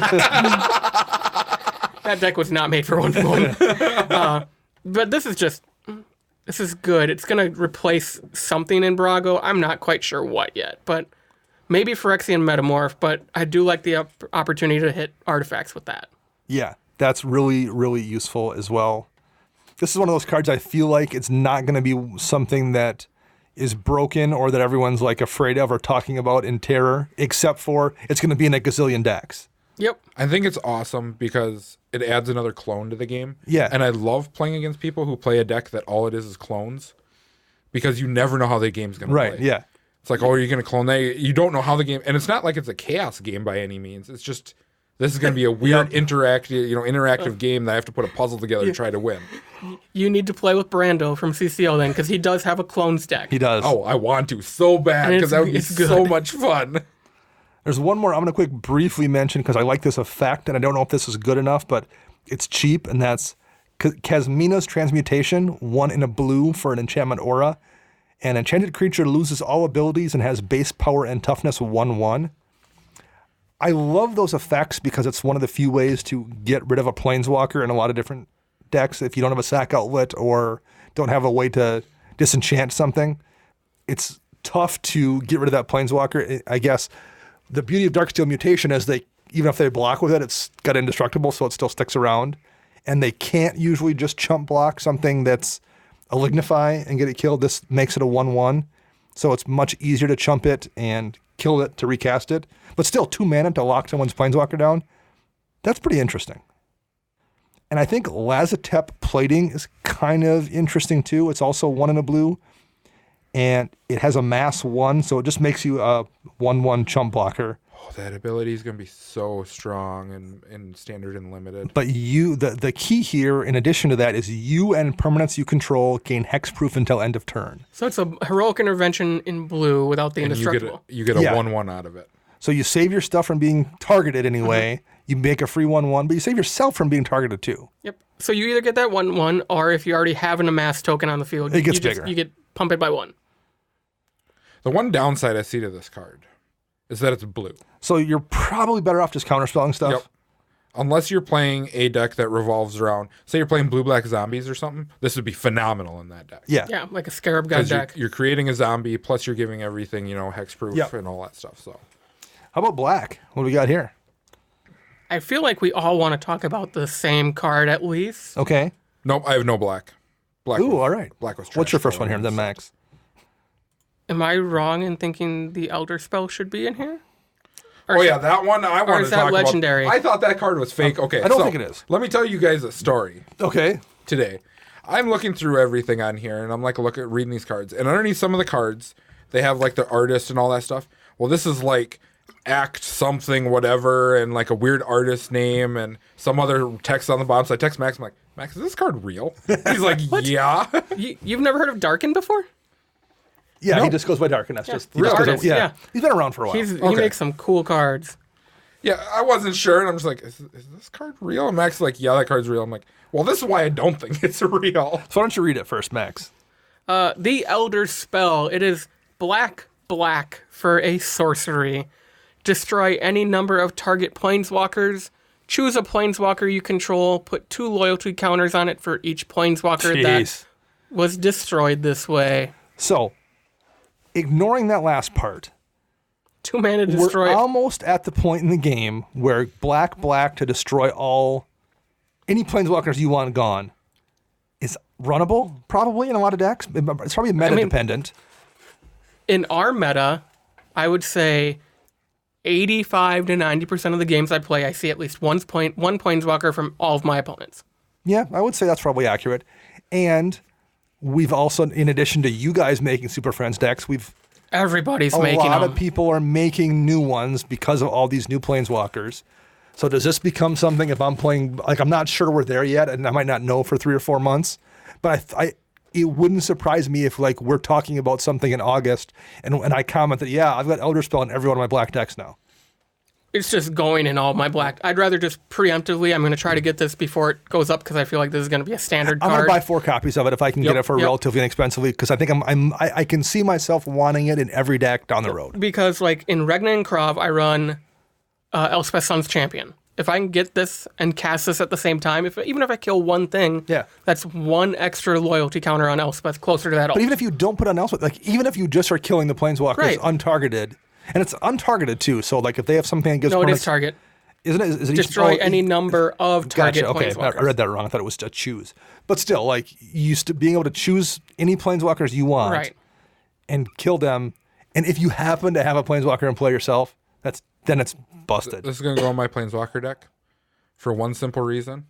That deck was not made for 1 point. But this is just... This is good. It's going to replace something in Brago. I'm not quite sure what yet, but maybe Phyrexian Metamorph, but I do like the opportunity to hit artifacts with that. Yeah, that's really, really useful as well. This is one of those cards I feel like it's not going to be something that is broken or that everyone's like afraid of or talking about in Terror, except for it's going to be in a gazillion decks. Yep. I think it's awesome because it adds another clone to the game. Yeah. And I love playing against people who play a deck that all it is clones because you never know how the game's going to play. Right, yeah. It's like, oh, are you going to clone that? You don't know how the game... And it's not like it's a chaos game by any means. It's just, this is going to be a weird interactive game that I have to put a puzzle together to try to win. You need to play with Brando from CCO then because he does have a clones deck. He does. Oh, I want to so bad because that would be so much fun. There's one more I'm going to quick briefly mention because I like this effect, and I don't know if this is good enough, but it's cheap, and that's Kasmina's Transmutation, 1 in a blue for an enchantment aura. An enchanted creature loses all abilities and has base power and toughness 1/1. I love those effects because it's one of the few ways to get rid of a Planeswalker in a lot of different decks. If you don't have a sack outlet or don't have a way to disenchant something, it's tough to get rid of that Planeswalker. I guess the beauty of Darksteel Mutation is even if they block with it, it's got indestructible, so it still sticks around. And they can't usually just chump block something that's a Lignify and get it killed. This makes it a 1/1, so it's much easier to chump it and kill it to recast it. But still, 2 mana to lock someone's Planeswalker down. That's pretty interesting. And I think Lazotep Plating is kind of interesting too. It's also 1 in a blue. And it has a mass 1, so it just makes you a 1/1 chump blocker. Oh, that ability is going to be so strong in standard and limited. But the key here, in addition to that, is you and permanents you control gain hexproof until end of turn. So it's a heroic intervention in blue without the indestructible. You get a 1/1 out of it. So you save your stuff from being targeted anyway. You make a free 1/1, but you save yourself from being targeted too. Yep. So you either get that 1/1, or if you already have an amass token on the field, it gets bigger. You get pump it by 1. The one downside I see to this card is that it's blue. So you're probably better off just counterspelling stuff. Yep. Unless you're playing a deck that revolves around, say you're playing blue-black zombies or something, this would be phenomenal in that deck. Yeah. Yeah, like a Scarab God deck. You're creating a zombie, plus you're giving everything, hexproof and all that stuff. So, how about black? What do we got here? I feel like we all want to talk about the same card at least. Okay. Nope, I have no black. Ooh, all right. Black was trash. What's your first one here, then, Max? Am I wrong in thinking the Elder Spell should be in here? That one I want to talk legendary? about. I thought that card was fake. Okay, I don't think it is. Let me tell you guys a story. Okay. Today, I'm looking through everything on here, and I'm like reading these cards, and underneath some of the cards, they have like the artist and all that stuff. Well, this is like act something whatever, and like a weird artist name, and some other text on the bottom. So I text Max. I'm like, Max, is this card real? He's like, yeah. You've never heard of Darken before? Yeah, he just goes by Darken. That's just yeah. He's been around for a while. He makes some cool cards. Yeah, I wasn't sure, and I'm just like, is this card real? And Max is like, yeah, that card's real. I'm like, well, this is why I don't think it's real. So why don't you read it first, Max? The Elder Spell. It is black for a sorcery. Destroy any number of target planeswalkers. Choose a planeswalker you control. Put 2 loyalty counters on it for each planeswalker that was destroyed this way. So, ignoring that last part, 2 mana to destroy. We're almost at the point in the game where black to destroy any planeswalkers you want gone is runnable, probably in a lot of decks. It's probably meta dependent. In our meta, I would say 85 to 90% of the games I play, I see at least one planeswalker from all of my opponents. Yeah, I would say that's probably accurate. And we've also, in addition to you guys making Super Friends decks, everybody's making them. A lot of people are making new ones because of all these new planeswalkers. So does this become something if I'm playing, like I'm not sure we're there yet, and I might not know for 3 or 4 months, but it wouldn't surprise me if like we're talking about something in August and I comment that, yeah, I've got Elder Spell in every one of my black decks now. It's just going in all my black. I'd rather just preemptively, I'm going to try to get this before it goes up because I feel like this is going to be a standard card. I'm going to buy 4 copies of it if I can get it for relatively inexpensively because I think I can see myself wanting it in every deck down the road. Because like in Regna and Krav, I run Elspeth Sun's Champion. if I can get this and cast this at the same time, even if I kill one thing, that's one extra loyalty counter on Elspeth closer to that ult. But even if you don't put on Elspeth, like even if you just are killing the Planeswalkers untargeted, and it's untargeted too, so like if they have something that gives it is target. Isn't it? Is it destroy any number of target Planeswalkers. Okay, I read that wrong. I thought it was a choose. But still, like being able to choose any Planeswalkers you want and kill them, and if you happen to have a Planeswalker in play yourself, then it's busted. This is going to go on my Planeswalker deck for one simple reason.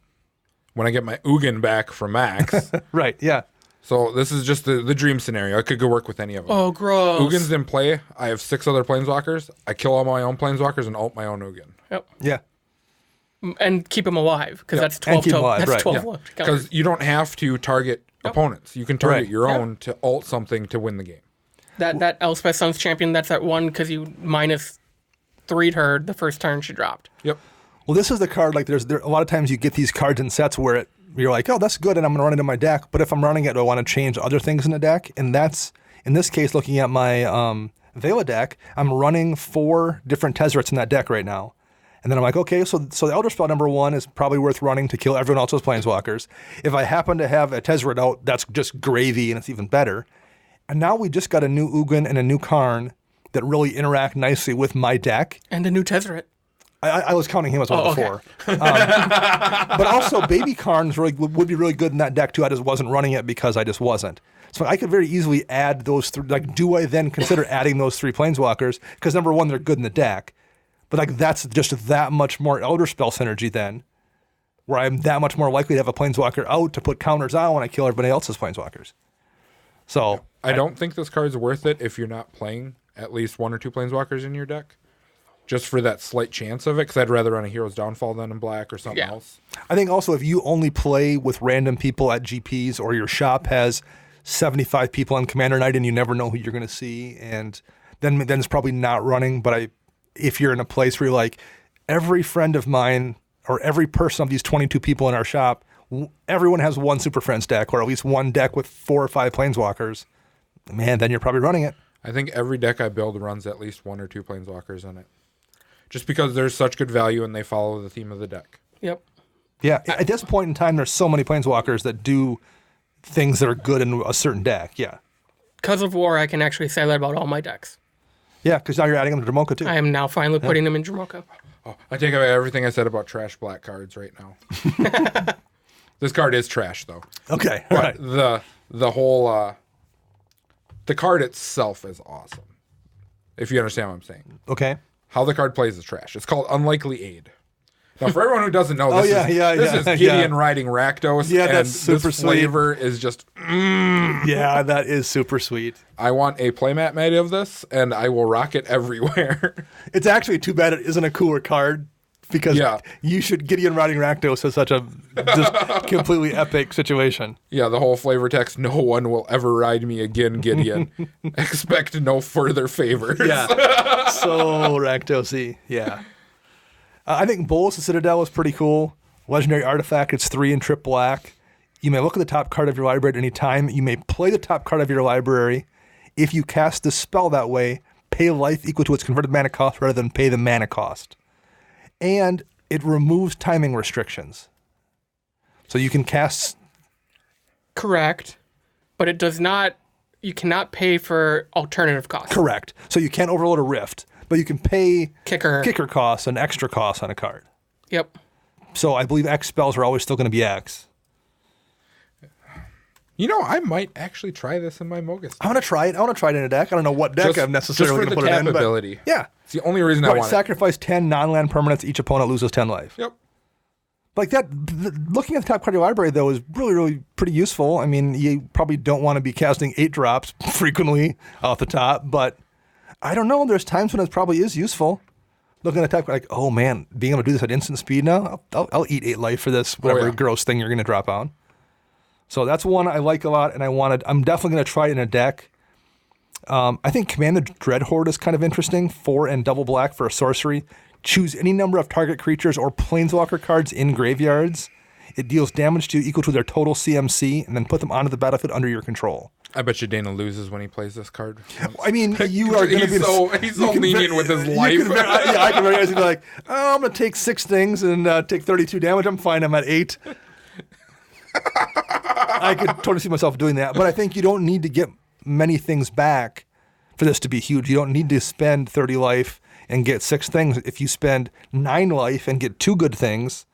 When I get my Ugin back from Max. Right, yeah. So this is just the dream scenario. I could go work with any of them. Oh, gross. Ugin's in play. I have 6 other Planeswalkers. I kill all my own Planeswalkers and ult my own Ugin. Yep. Yeah. And keep him alive, because that's 12 total. That's 12 Because you don't have to target opponents. You can target your own to ult something to win the game. That Elspeth Sun's Champion, that's at 1 because you -3'd her the first turn she dropped. Yep. Well, this is the card, like there a lot of times you get these cards in sets where you're like, oh, that's good, and I'm going to run it in my deck. But if I'm running it, do I want to change other things in the deck? And that's, in this case, looking at my Vela deck, I'm running 4 different Tezzerets in that deck right now. And then I'm like, okay, so the Elder Spell number 1 is probably worth running to kill everyone else's Planeswalkers. If I happen to have a Tezzeret out, that's just gravy, and it's even better. And now we just got a new Ugin and a new Karn that really interact nicely with my deck. And a new Tezzeret. I was counting him as one of the 4. But also, Baby Karn would be really good in that deck, too. I just wasn't running it because I just wasn't. So I could very easily add those 3. Like, do I then consider adding those 3 Planeswalkers? Because, number 1, they're good in the deck. But like that's just that much more Elder Spell synergy then, where I'm that much more likely to have a Planeswalker out to put counters on when I kill everybody else's Planeswalkers. So I don't think this card's worth it if you're not playing at least 1 or 2 Planeswalkers in your deck, just for that slight chance of it, because I'd rather run a Hero's Downfall than in black or something else. I think also if you only play with random people at GPs, or your shop has 75 people on Commander Night and you never know who you're going to see, and then it's probably not running. But if you're in a place where you're like, every friend of mine or every person of these 22 people in our shop, everyone has one Super Friends deck, or at least one deck with 4 or 5 Planeswalkers, man, then you're probably running it. I think every deck I build runs at least 1 or 2 Planeswalkers in it. Just because there's such good value and they follow the theme of the deck. Yep. Yeah, at this point in time, there's so many Planeswalkers that do things that are good in a certain deck, yeah. Because of War, I can actually say that about all my decks. Yeah, because now you're adding them to Dramoka, too. I am now finally putting them in Dramoka. Oh, I take away everything I said about trash black cards right now. This card is trash, though. Okay, all right. The whole... the card itself is awesome, if you understand what I'm saying. Okay. How the card plays is trash. It's called Unlikely Aid. Now, for everyone who doesn't know, this is Gideon riding Rakdos. Yeah, that's super this flavor is just... Yeah, that is super sweet. I want a playmat made of this, and I will rock it everywhere. It's actually too bad it isn't a cooler card, because Gideon riding Rakdos is such a just completely epic situation. Yeah, the whole flavor text, no one will ever ride me again, Gideon. Expect no further favors. Yeah, so Rakdos-y, yeah. I think Bolus the Citadel is pretty cool. Legendary artifact, it's 3 and trip black. You may look at the top card of your library at any time. You may play the top card of your library. If you cast the spell that way, pay life equal to its converted mana cost rather than pay the mana cost. And it removes timing restrictions. So you can cast... Correct. But it does not... You cannot pay for alternative costs. Correct. So you can't overload a Rift, but you can pay kicker costs and extra costs on a card. Yep. So I believe X spells are always still going to be X. You know, I might actually try this in my Mogus. I want to try it. I want to try it in a deck. I don't know what deck I'm necessarily going to put it in. Ability. Yeah. It's the only reason I want sacrifice 10 non-land permanents. Each opponent loses 10 life. Yep. Like that, looking at the top card of your library, though, is really, really pretty useful. I mean, you probably don't want to be casting 8 drops frequently off the top, but I don't know. There's times when it probably is useful. Looking at the top card, like, oh man, being able to do this at instant speed now, I'll eat 8 life for this, whatever gross thing you're going to drop on. So that's one I like a lot, and I'm definitely going to try it in a deck. I think Command the Dreadhorde is kind of interesting. 4 and double black for a sorcery. Choose any number of target creatures or planeswalker cards in graveyards. It deals damage to you equal to their total CMC, and then put them onto the battlefield under your control. I bet you Dana loses when he plays this card. I mean, you are going to be... He's so lenient with his life. I can very easily be like, oh, I'm going to take 6 things and take 32 damage. I'm fine. I'm at 8. I could totally see myself doing that. But I think you don't need to get many things back for this to be huge. You don't need to spend 30 life and get 6 things. If you spend 9 life and get 2 good things,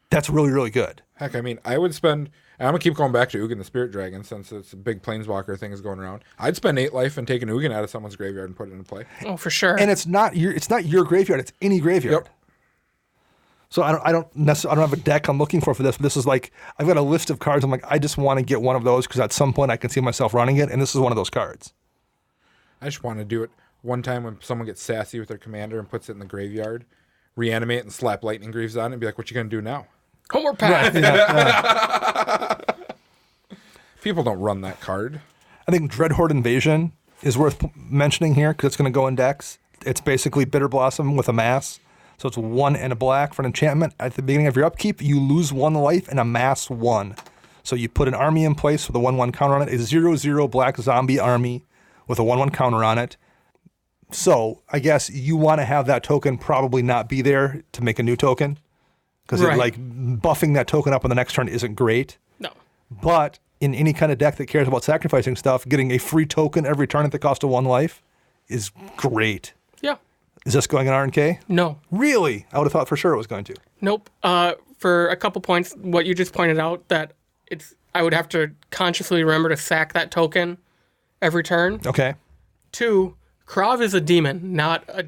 that's really, really good. Heck, I mean, I would spend... I'm going to keep going back to Ugin the Spirit Dragon since it's a big Planeswalker thing is going around. I'd spend 8 life and take an Ugin out of someone's graveyard and put it into play. Oh, for sure. And it's not your graveyard. It's any graveyard. Yep. So I don't have a deck I'm looking for this. But this is like, I've got a list of cards. I'm like, I just want to get one of those because at some point I can see myself running it. And this is one of those cards. I just want to do it one time when someone gets sassy with their commander and puts it in the graveyard, reanimate and slap Lightning Greaves on it and be like, what you going to do now? Homer Path. Right, People don't run that card. I think Dreadhorde Invasion is worth mentioning here because it's going to go in decks. It's basically Bitter Blossom with a mass. So it's 1 and a black for an enchantment. At the beginning of your upkeep, you lose 1 life and amass 1. So you put an army in place with a 1/1 counter on it. A 0/0 black zombie army with a 1/1 counter on it. So I guess you want to have that token probably not be there to make a new token. Because buffing that token up on the next turn isn't great. No. But in any kind of deck that cares about sacrificing stuff, getting a free token every turn at the cost of 1 life is great. Yeah. Is this going in RNK? No. Really? I would have thought for sure it was going to. Nope. For a couple points, what you just pointed out, that I would have to consciously remember to sack that token every turn. Okay. 2, Krav is a demon, not a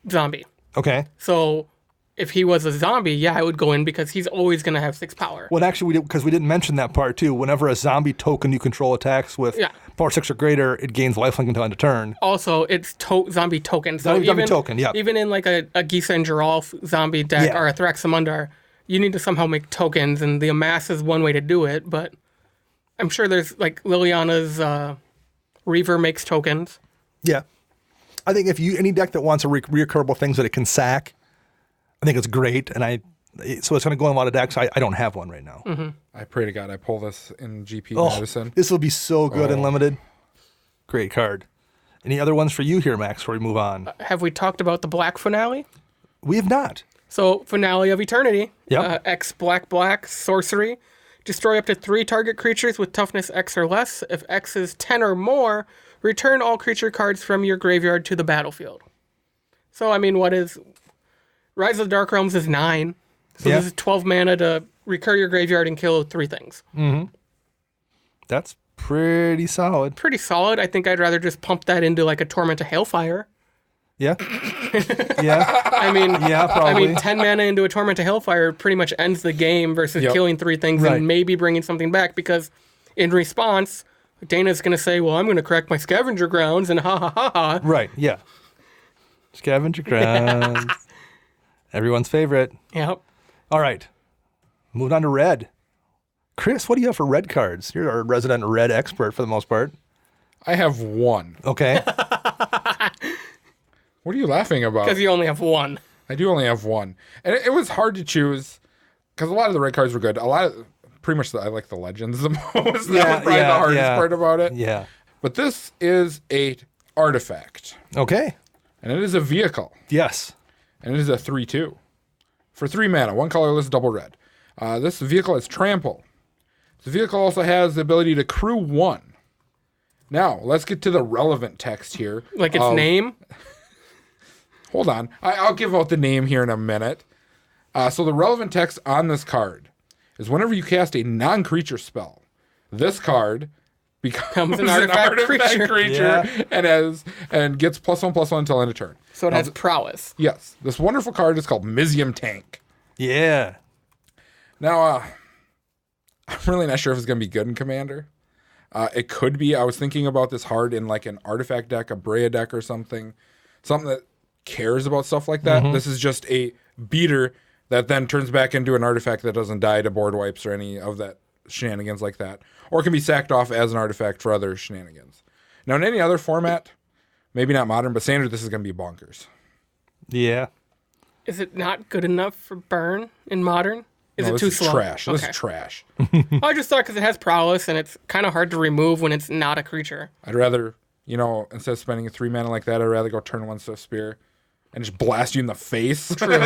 zombie. Okay. So if he was a zombie, yeah, I would go in because he's always going to have 6 power. Well, actually, we didn't mention that part too. Whenever a zombie token you control attacks with power 6 or greater, it gains lifelink until end of turn. Also, it's zombie token. So zombie token, yeah. Even in like a Gisa and Geralf zombie deck or a Thraxamundar, you need to somehow make tokens, and the amass is one way to do it. But I'm sure there's like Liliana's Reaver makes tokens. Yeah, I think if any deck that wants a reoccurable things that it can sack, I think it's great, and so it's going to go in a lot of decks. I don't have one right now. Mm-hmm. I pray to God I pull this in GP Medicine. This will be so good in Limited. Great card. Any other ones for you here, Max, before we move on? Have we talked about the Black Finale? We have not. So, Finale of Eternity. Yep. X black sorcery. Destroy up to 3 target creatures with toughness X or less. If X is 10 or more, return all creature cards from your graveyard to the battlefield. So, I mean, what is... Rise of the Dark Realms is 9. So this is 12 mana to recur your graveyard and kill 3 things. Mm-hmm. That's pretty solid. Pretty solid. I think I'd rather just pump that into like a Torment of Hailfire. Yeah. Yeah. I mean, probably. 10 mana into a Torment of Hailfire pretty much ends the game versus killing 3 things and maybe bringing something back, because in response, Dana's going to say, well, I'm going to correct my Scavenger Grounds and ha ha ha ha. Right, yeah. Scavenger Grounds. Everyone's favorite. Yep. All right. Moving on to red. Chris, what do you have for red cards? You're our resident red expert for the most part. I have 1. Okay. What are you laughing about? Because you only have 1. I do only have 1. And it was hard to choose because a lot of the red cards were good. Pretty much I like the legends the most. That was probably the hardest part about it. Yeah. But this is a artifact. Okay. And it is a vehicle. Yes. And it is a 3/2. For 3 mana, 1 colorless, double red. This vehicle has trample. The vehicle also has the ability to crew 1. Now, let's get to the relevant text here. Like its name? Hold on. I'll give out the name here in a minute. So the relevant text on this card is whenever you cast a non-creature spell, this card becomes an artifact creature and gets +1/+1 until end of turn. So it has prowess. Yes. This wonderful card is called Mizium Tank. Yeah. Now, I'm really not sure if it's going to be good in Commander. It could be. I was thinking about this hard in like an artifact deck, a Brea deck or something that cares about stuff like that. Mm-hmm. This is just a beater that then turns back into an artifact that doesn't die to board wipes or any of that shenanigans like that. Or can be sacked off as an artifact for other shenanigans. Now, in any other format, maybe not Modern, but Standard, this is going to be bonkers. Yeah. Is it not good enough for burn in Modern? Is it too slow? Trash. This is trash. I just thought because it has prowess and it's kind of hard to remove when it's not a creature. I'd rather, instead of spending a 3 mana like that, I'd rather go turn 1 Swift Spear and just blast you in the face. True.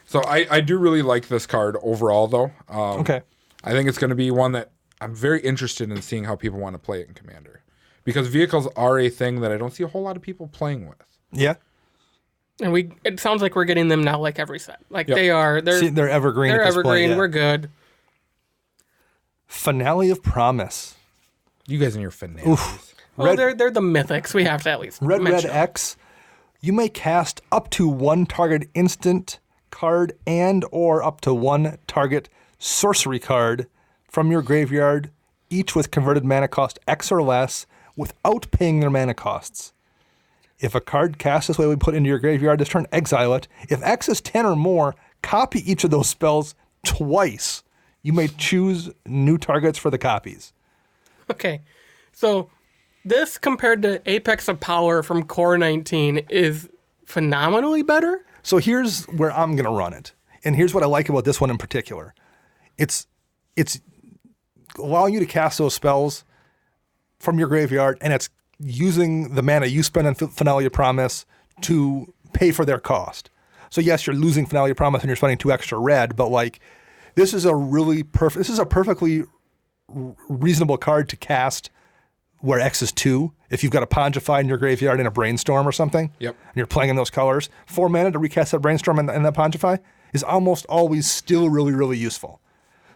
So I do really like this card overall, though. Okay. I think it's going to be one that I'm very interested in seeing how people want to play it in Commander. Because vehicles are a thing that I don't see a whole lot of people playing with. Yeah. And it sounds like we're getting them now like every set. Like they're evergreen. They're at this evergreen. Point, yeah. We're good. Finale of Promise. You guys and your finales. Oof. Well, they're the mythics. We have to at least Red X. You may cast up to 1 target instant card and or up to 1 target sorcery card from your graveyard, each with converted mana cost X or less, without paying their mana costs. If a card cast this way we put into your graveyard this turn, exile it. If X is 10 or more, copy each of those spells twice. You may choose new targets for the copies. Okay, so this compared to Apex of Power from Core 19 is phenomenally better. So here's where I'm going to run it. And here's what I like about this one in particular. It's allowing you to cast those spells from your graveyard, and it's using the mana you spend on Finale of Promise to pay for their cost. So yes, you're losing Finale of Promise and you're spending 2 extra red, but like this is a perfectly reasonable card to cast where X is 2. If you've got a Pondify in your graveyard in a Brainstorm or something, yep, and you're playing in those colors, 4 mana to recast that Brainstorm and that Pondify is almost always still really, really useful.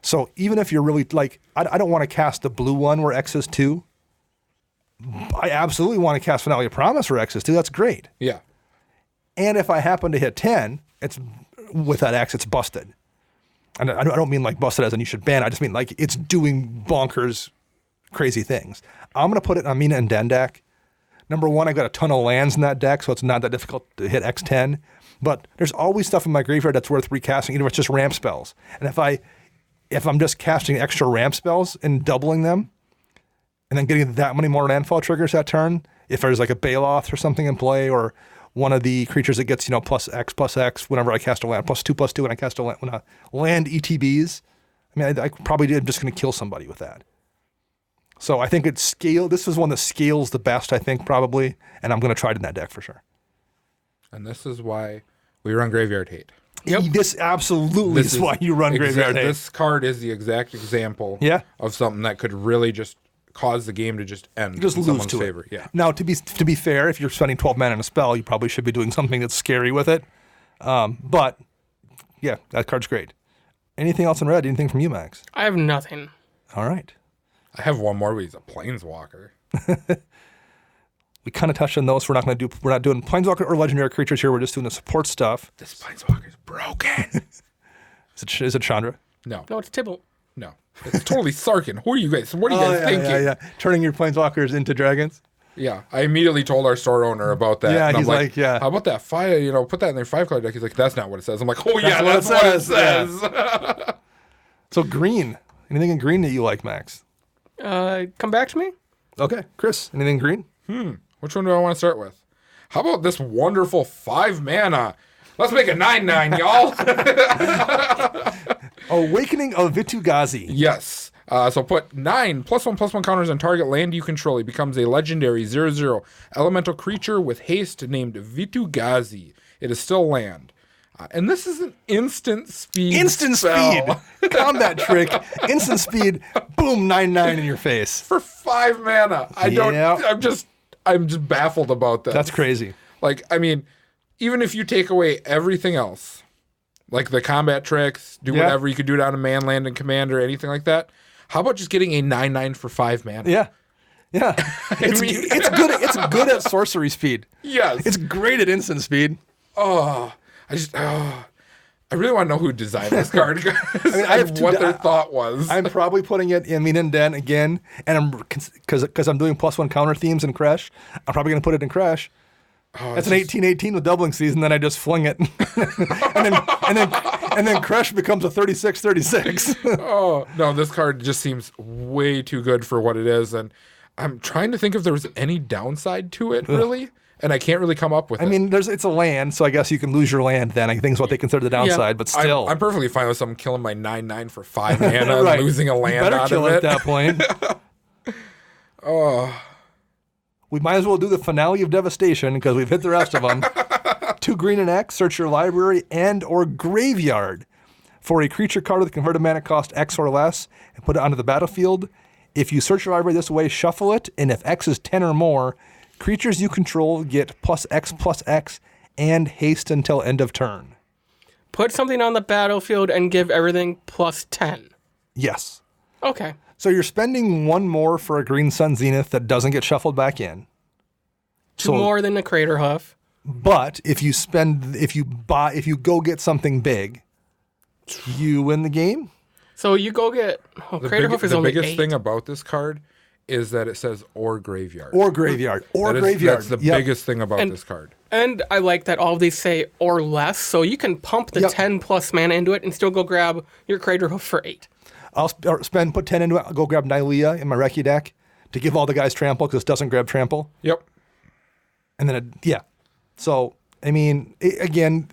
So even if you're really like, I don't want to cast the blue one where X is 2. I absolutely want to cast Finale of Promise for X is 2. That's great. Yeah. And if I happen to hit 10, it's with that X, it's busted. And I don't mean like busted as in you should ban. I just mean like it's doing bonkers, crazy things. I'm going to put it on Mina and Den deck. Number one, I've got a ton of lands in that deck, so it's not that difficult to hit X10. But there's always stuff in my graveyard that's worth recasting, even if it's just ramp spells. And if I'm just casting extra ramp spells and doubling them, and then getting that many more landfall triggers that turn, if there's like a Baloth or something in play, or one of the creatures that gets, +X whenever I cast a land, +2/+2 when I cast a land ETBs, I mean, I probably am just going to kill somebody with that. So I think this is one that scales the best, I think, probably, and I'm going to try it in that deck for sure. And this is why we run Graveyard Hate. Yep. This absolutely is why you run Graveyard Hate. This card is the exact example of something that could really just cause the game to just end. Just in lose to favor. it. Yeah. Now, to be fair, if you're spending 12 mana on a spell, you probably should be doing something that's scary with it. But yeah, that card's great. Anything else in red? Anything from you, Max? I have nothing. All right. I have one more, but he's a Planeswalker. We kind of touched on those. We're not doing Planeswalker or legendary creatures here. We're just doing the support stuff. This Planeswalker is broken. Is it Chandra? No, it's Tibble. No, it's totally Sarkin. Who are you guys? What are you guys thinking? Yeah. Turning your Planeswalkers into dragons. Yeah, I immediately told our store owner about that. Yeah, and he's like, how about that 5? Put that in their 5-color deck. He's like, that's not what it says. I'm like, oh yeah, that's what it says. Yeah. So green. Anything in green that you like, Max? Come back to me. Okay, Chris. Anything green? Which one do I want to start with? How about this wonderful 5 mana? Let's make a 9/9, y'all. Awakening of Vitu-Ghazi. Yes. So put 9 +1/+1 counters on target land you control. It becomes a legendary 0/0 elemental creature with haste named Vitu-Ghazi. It is still land. And this is an instant speed. Instant spell. speed. Combat trick. Instant speed. Boom, 9/9 in your face. For 5 mana. I'm just baffled about this. That's crazy. Like, I mean, even if you take away everything else, like the combat tricks, do whatever, you could do it on a man, land, and commander, anything like that. How about just getting a 9/9 for 5 mana? Yeah. It's good at sorcery speed. Yes. It's great at instant speed. I really want to know who designed this card. I have what their thought was. I'm probably putting it in Min and Den again, and because I'm doing +1 counter themes in Crash, I'm probably going to put it in Crash. That's an 18/18 with doubling season. Then I just fling it, and then Crash becomes a 36/36. Oh no, this card just seems way too good for what it is, and I'm trying to think if there was any downside to it. Really. and I can't really come up with it. I mean, it's a land, so I guess you can lose your land then. I think is what they consider the downside, but still. I'm perfectly fine with someone killing my 9/9 for 5 mana and losing a land out of it. At that point. We might as well do the finale of Devastation because we've hit the rest of them. 2 green and X, search your library and or graveyard for a creature card with a converted mana cost X or less and put it onto the battlefield. If you search your library this way, shuffle it, and if X is 10 or more, creatures you control get +X and haste until end of turn. Put something on the battlefield and give everything +10. Yes. Okay. So you're spending 1 more for a Green Sun Zenith that doesn't get shuffled back in. 2 more than the Crater Hoof. But if you go get something big, you win the game. So you go get Crater Hoof is only 8. The biggest thing about this card is that it says or graveyard. Or graveyard. That's the biggest thing about this card. And I like that all of these say or less, so you can pump the 10 plus mana into it and still go grab your Crater Hoof for 8. I'll put 10 into it. I'll go grab Nylea in my Recce deck to give all the guys trample because it doesn't grab trample. Yep. And then, So, I mean, again,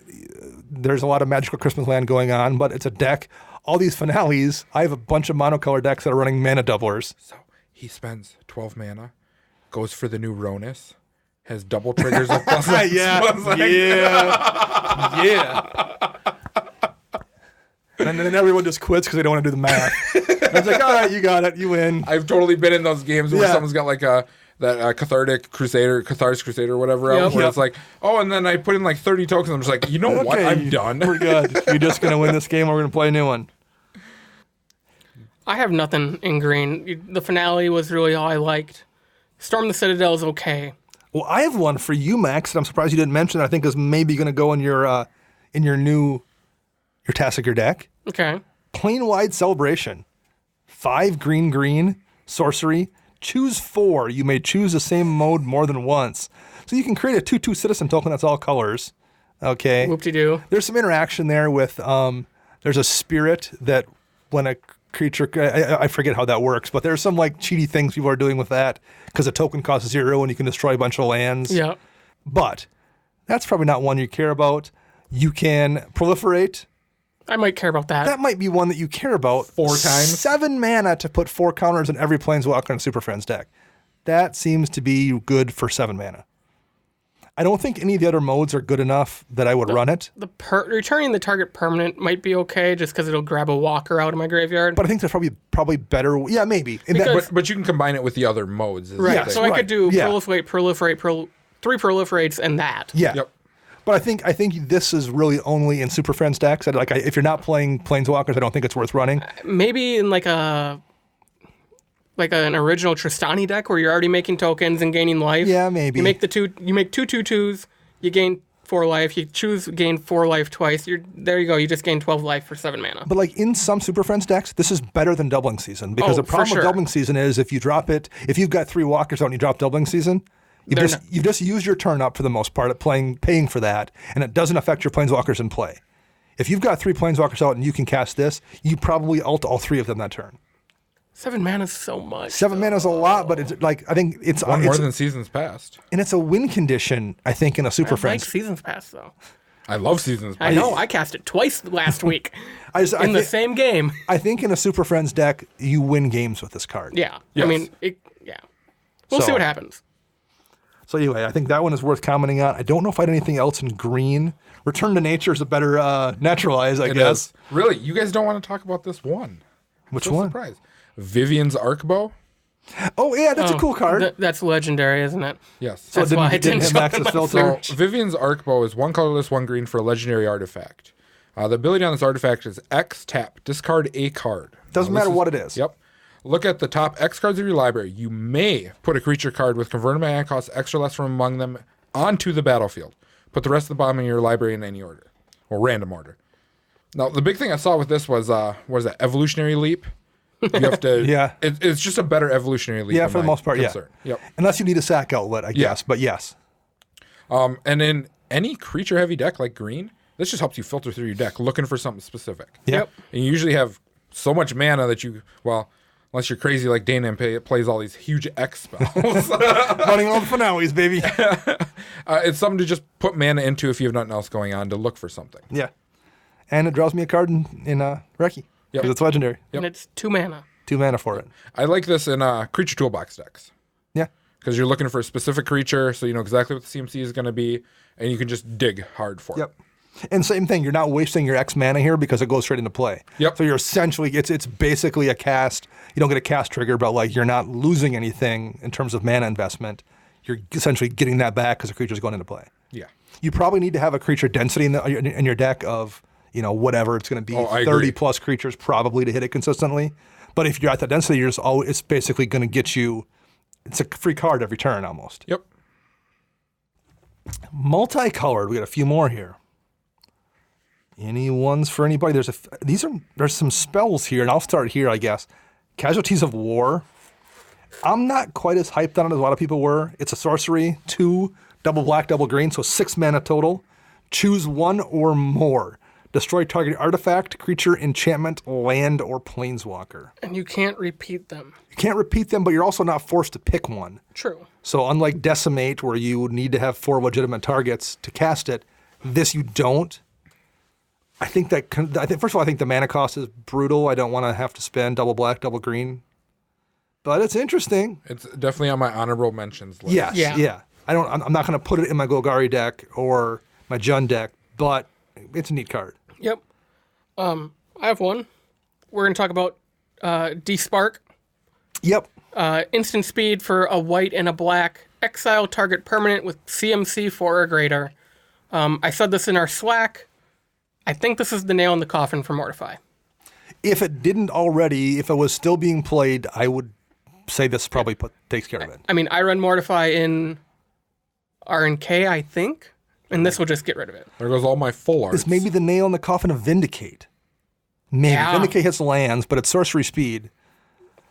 there's a lot of Magical Christmas Land going on, but it's a deck. All these finales, I have a bunch of monocolor decks that are running mana doublers. So he spends 12 mana, goes for the new Ronus, has double triggers of plus X. And then everyone just quits because they don't want to do the math. It's like, all right, you got it, you win. I've totally been in those games where someone's got like that Cathartic Crusader, Catharsis Crusader, or whatever else, where it's like, oh, and then I put in like 30 tokens. I'm just like, you know what? I'm done. We're good. You're just going to win this game or we're going to play a new one. I have nothing in green. The finale was really all I liked. Storm the Citadel is okay. Well, I have one for you, Max, that I'm surprised you didn't mention. I think is maybe going to go in your Tasigur deck. Okay. Plane-wide Celebration. 5 green, sorcery. Choose 4. You may choose the same mode more than once. So you can create a 2/2 citizen token that's all colors. Okay. Whoop-de-doo. There's some interaction there with, there's a spirit that when a creature, I forget how that works, but there's some like cheaty things people are doing with that because a token costs 0 and you can destroy a bunch of lands. Yeah. But that's probably not one you care about. You can proliferate. I might care about that. That might be one that you care about. 4 times. 7 mana to put 4 counters in every Planeswalker and Super Friends deck. That seems to be good for 7 mana. I don't think any of the other modes are good enough that I would run it. Returning the target permanent might be okay just because it'll grab a walker out of my graveyard. But I think there's probably better. Yeah, maybe. But you can combine it with the other modes. Right. Yes, so I could do proliferate, 3 proliferates, and that. Yeah. Yep. But I think this is really only in Super Friends decks. If you're not playing Planeswalkers, I don't think it's worth running. Maybe in like an original Tristani deck where you're already making tokens and gaining life. Yeah, maybe. You make 2 2/2s, you gain 4 life. You choose gain 4 life twice. There you go. You just gain 12 life for 7 mana. But like in some Super Friends decks, this is better than Doubling Season because the problem with Doubling Season is if you drop it, if you've got 3 walkers out and you drop Doubling Season, you've just used your turn up for the most part at paying for that, and it doesn't affect your Planeswalkers in play. If you've got 3 Planeswalkers out and you can cast this, you probably ult all 3 of them that turn. 7 mana is so much. 7 mana is a lot, but it's like I think it's one more than Seasons Past, and it's a win condition. I think in a Super Friends. I like Seasons Past though. I love Seasons Past. I know. I cast it twice last week in the same game. I think in a Super Friends deck, you win games with this card. Yeah. Yes. I mean, we'll see what happens. So anyway, I think that one is worth commenting on. I don't know if I had anything else in green. Return to Nature is a better naturalize, I guess. Is. Really? You guys don't want to talk about this one? Which one? Surprise. Vivian's Arcbow? Oh, yeah, that's a cool card. That's legendary, isn't it? Yes. So that's why I didn't hit Max's filter. So Vivian's Arcbow is 1 colorless, 1 green for a legendary artifact. The ability on this artifact is X tap, discard a card. Doesn't matter what it is. Yep. Look at the top X cards of your library. You may put a creature card with converted mana cost X or less from among them onto the battlefield. Put the rest of the bottom of your library in any order, or random order. Now, the big thing I saw with this was Evolutionary Leap. You have to. Yeah. It's just a better Evolutionary Leap. Yeah, for the most part, concern. Yep. Unless you need a sack outlet, I guess. But yes. And in any creature heavy deck like green, this just helps you filter through your deck looking for something specific. Yep. And you usually have so much mana that Unless you're crazy like Dana and plays all these huge X spells. Running all the finales, baby. It's something to just put mana into if you have nothing else going on to look for something. Yeah. And it draws me a card in Recce. Because it's legendary. And it's 2 mana. 2 mana for it. I like this in creature toolbox decks. Yeah. Because you're looking for a specific creature, so you know exactly what the CMC is going to be, and you can just dig hard for it. And same thing, you're not wasting your X mana here because it goes straight into play. Yep. So you're essentially, it's basically a cast. You don't get a cast trigger, but like you're not losing anything in terms of mana investment. You're essentially getting that back because the creature's going into play. Yeah. You probably need to have a creature density in your deck of, whatever it's going to be, 30 plus creatures probably to hit it consistently. But if you're at that density, it's basically going to get you, it's a free card every turn almost. Yep. Multicolored, we got a few more here. Any ones for anybody? There's some spells here, and I'll start here, I guess. Casualties of War. I'm not quite as hyped on it as a lot of people were. It's a sorcery, 2, double black, double green, so 6 mana total. Choose 1 or more. Destroy target artifact, creature, enchantment, land, or planeswalker. And you can't repeat them. You can't repeat them, but you're also not forced to pick one. True. So unlike Decimate, where you would need to have 4 legitimate targets to cast it, this you don't. I think first of all, I think the mana cost is brutal. I don't want to have to spend double black, double green. But it's interesting. It's definitely on my honorable mentions list. Yes, yeah. I'm not going to put it in my Golgari deck or my Jund deck, but it's a neat card. Yep. I have one. We're going to talk about Despark. Yep. Instant speed for a white and a black. Exile target permanent with CMC 4 or greater. I said this in our Slack. I think this is the nail in the coffin for Mortify. If it didn't already, if it was still being played, I would say this probably takes care of it. I mean, I run Mortify in R&K, I think, and this will just get rid of it. There goes all my full arts. It's maybe the nail in the coffin of Vindicate. Maybe. Yeah. Vindicate hits lands, but it's sorcery speed.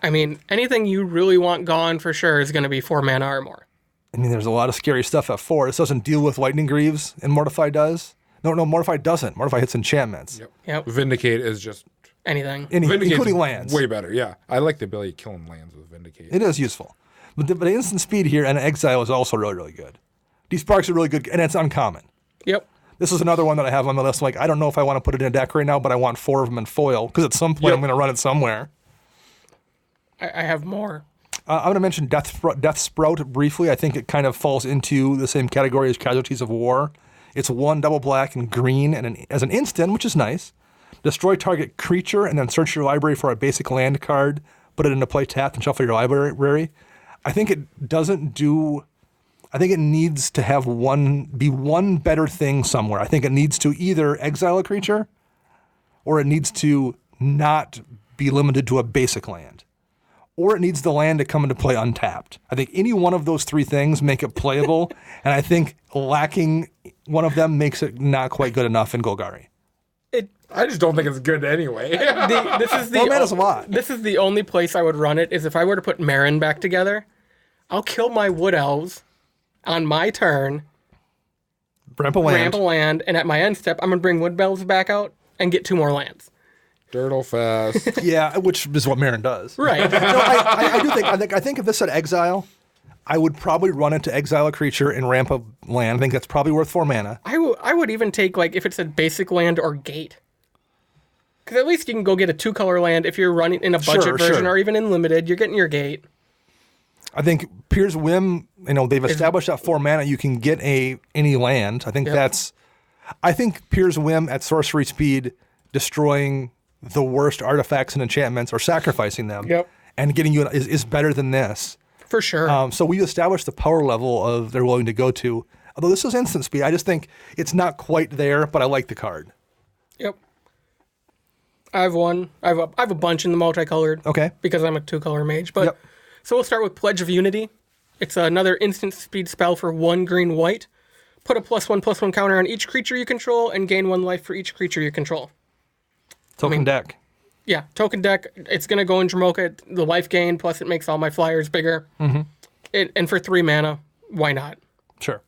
I mean, anything you really want gone for sure is going to be 4 mana or more. I mean, there's a lot of scary stuff at 4. This doesn't deal with Lightning Greaves, and Mortify does. No, Mortify doesn't. Mortify hits enchantments. Yep. Vindicate is just... anything. Including lands. Way better, yeah. I like the ability of killing lands with Vindicate. It is useful. But the instant speed here and Exile is also really, really good. These sparks are really good, and it's uncommon. Yep. This is another one that I have on my list. Like, I don't know if I want to put it in a deck right now, but I want 4 of them in foil, because at some point I'm going to run it somewhere. I have more. I'm going to mention Death Sprout briefly. I think it kind of falls into the same category as Casualties of War. It's 1 double black and green and as an instant, which is nice. Destroy target creature and then search your library for a basic land card, put it into play tapped and shuffle your library. I think it doesn't do... I think it needs to have one better thing somewhere. I think it needs to either exile a creature or it needs to not be limited to a basic land. Or it needs the land to come into play untapped. I think any one of those 3 things make it playable, and I think lacking one of them makes it not quite good enough in Golgari. I just don't think it's good anyway. This is the only place I would run it, is if I were to put Marin back together. I'll kill my Wood Elves on my turn, ramp a land, and at my end step, I'm going to bring Wood Elves back out and get 2 more lands. Dirtle fast. Yeah, which is what Marin does. Right. No, I think if this said exile, I would probably run it to exile a creature and ramp a land. I think that's probably worth 4 mana. I would even take, like, if it said basic land or gate. Because at least you can go get a 2-color land if you're running in a budget version or even in limited. You're getting your gate. I think Pier's Whim, they've established that 4 mana you can get any land. I think I think Pier's Whim at sorcery speed, destroying the worst artifacts and enchantments or sacrificing them and getting you is better than this. For sure. So we established the power level of they're willing to go to. Although this is instant speed, I just think it's not quite there, but I like the card. Yep. I have one. I have a bunch in the multicolored. Okay. Because I'm a 2-color mage. But so we'll start with Pledge of Unity. It's another instant speed spell for 1 green white. Put a +1/+1 counter on each creature you control and gain 1 life for each creature you control. Token deck. Yeah, token deck. It's going to go in Dromoka, the life gain, plus it makes all my flyers bigger. Mm-hmm. And for 3 mana, why not? Sure.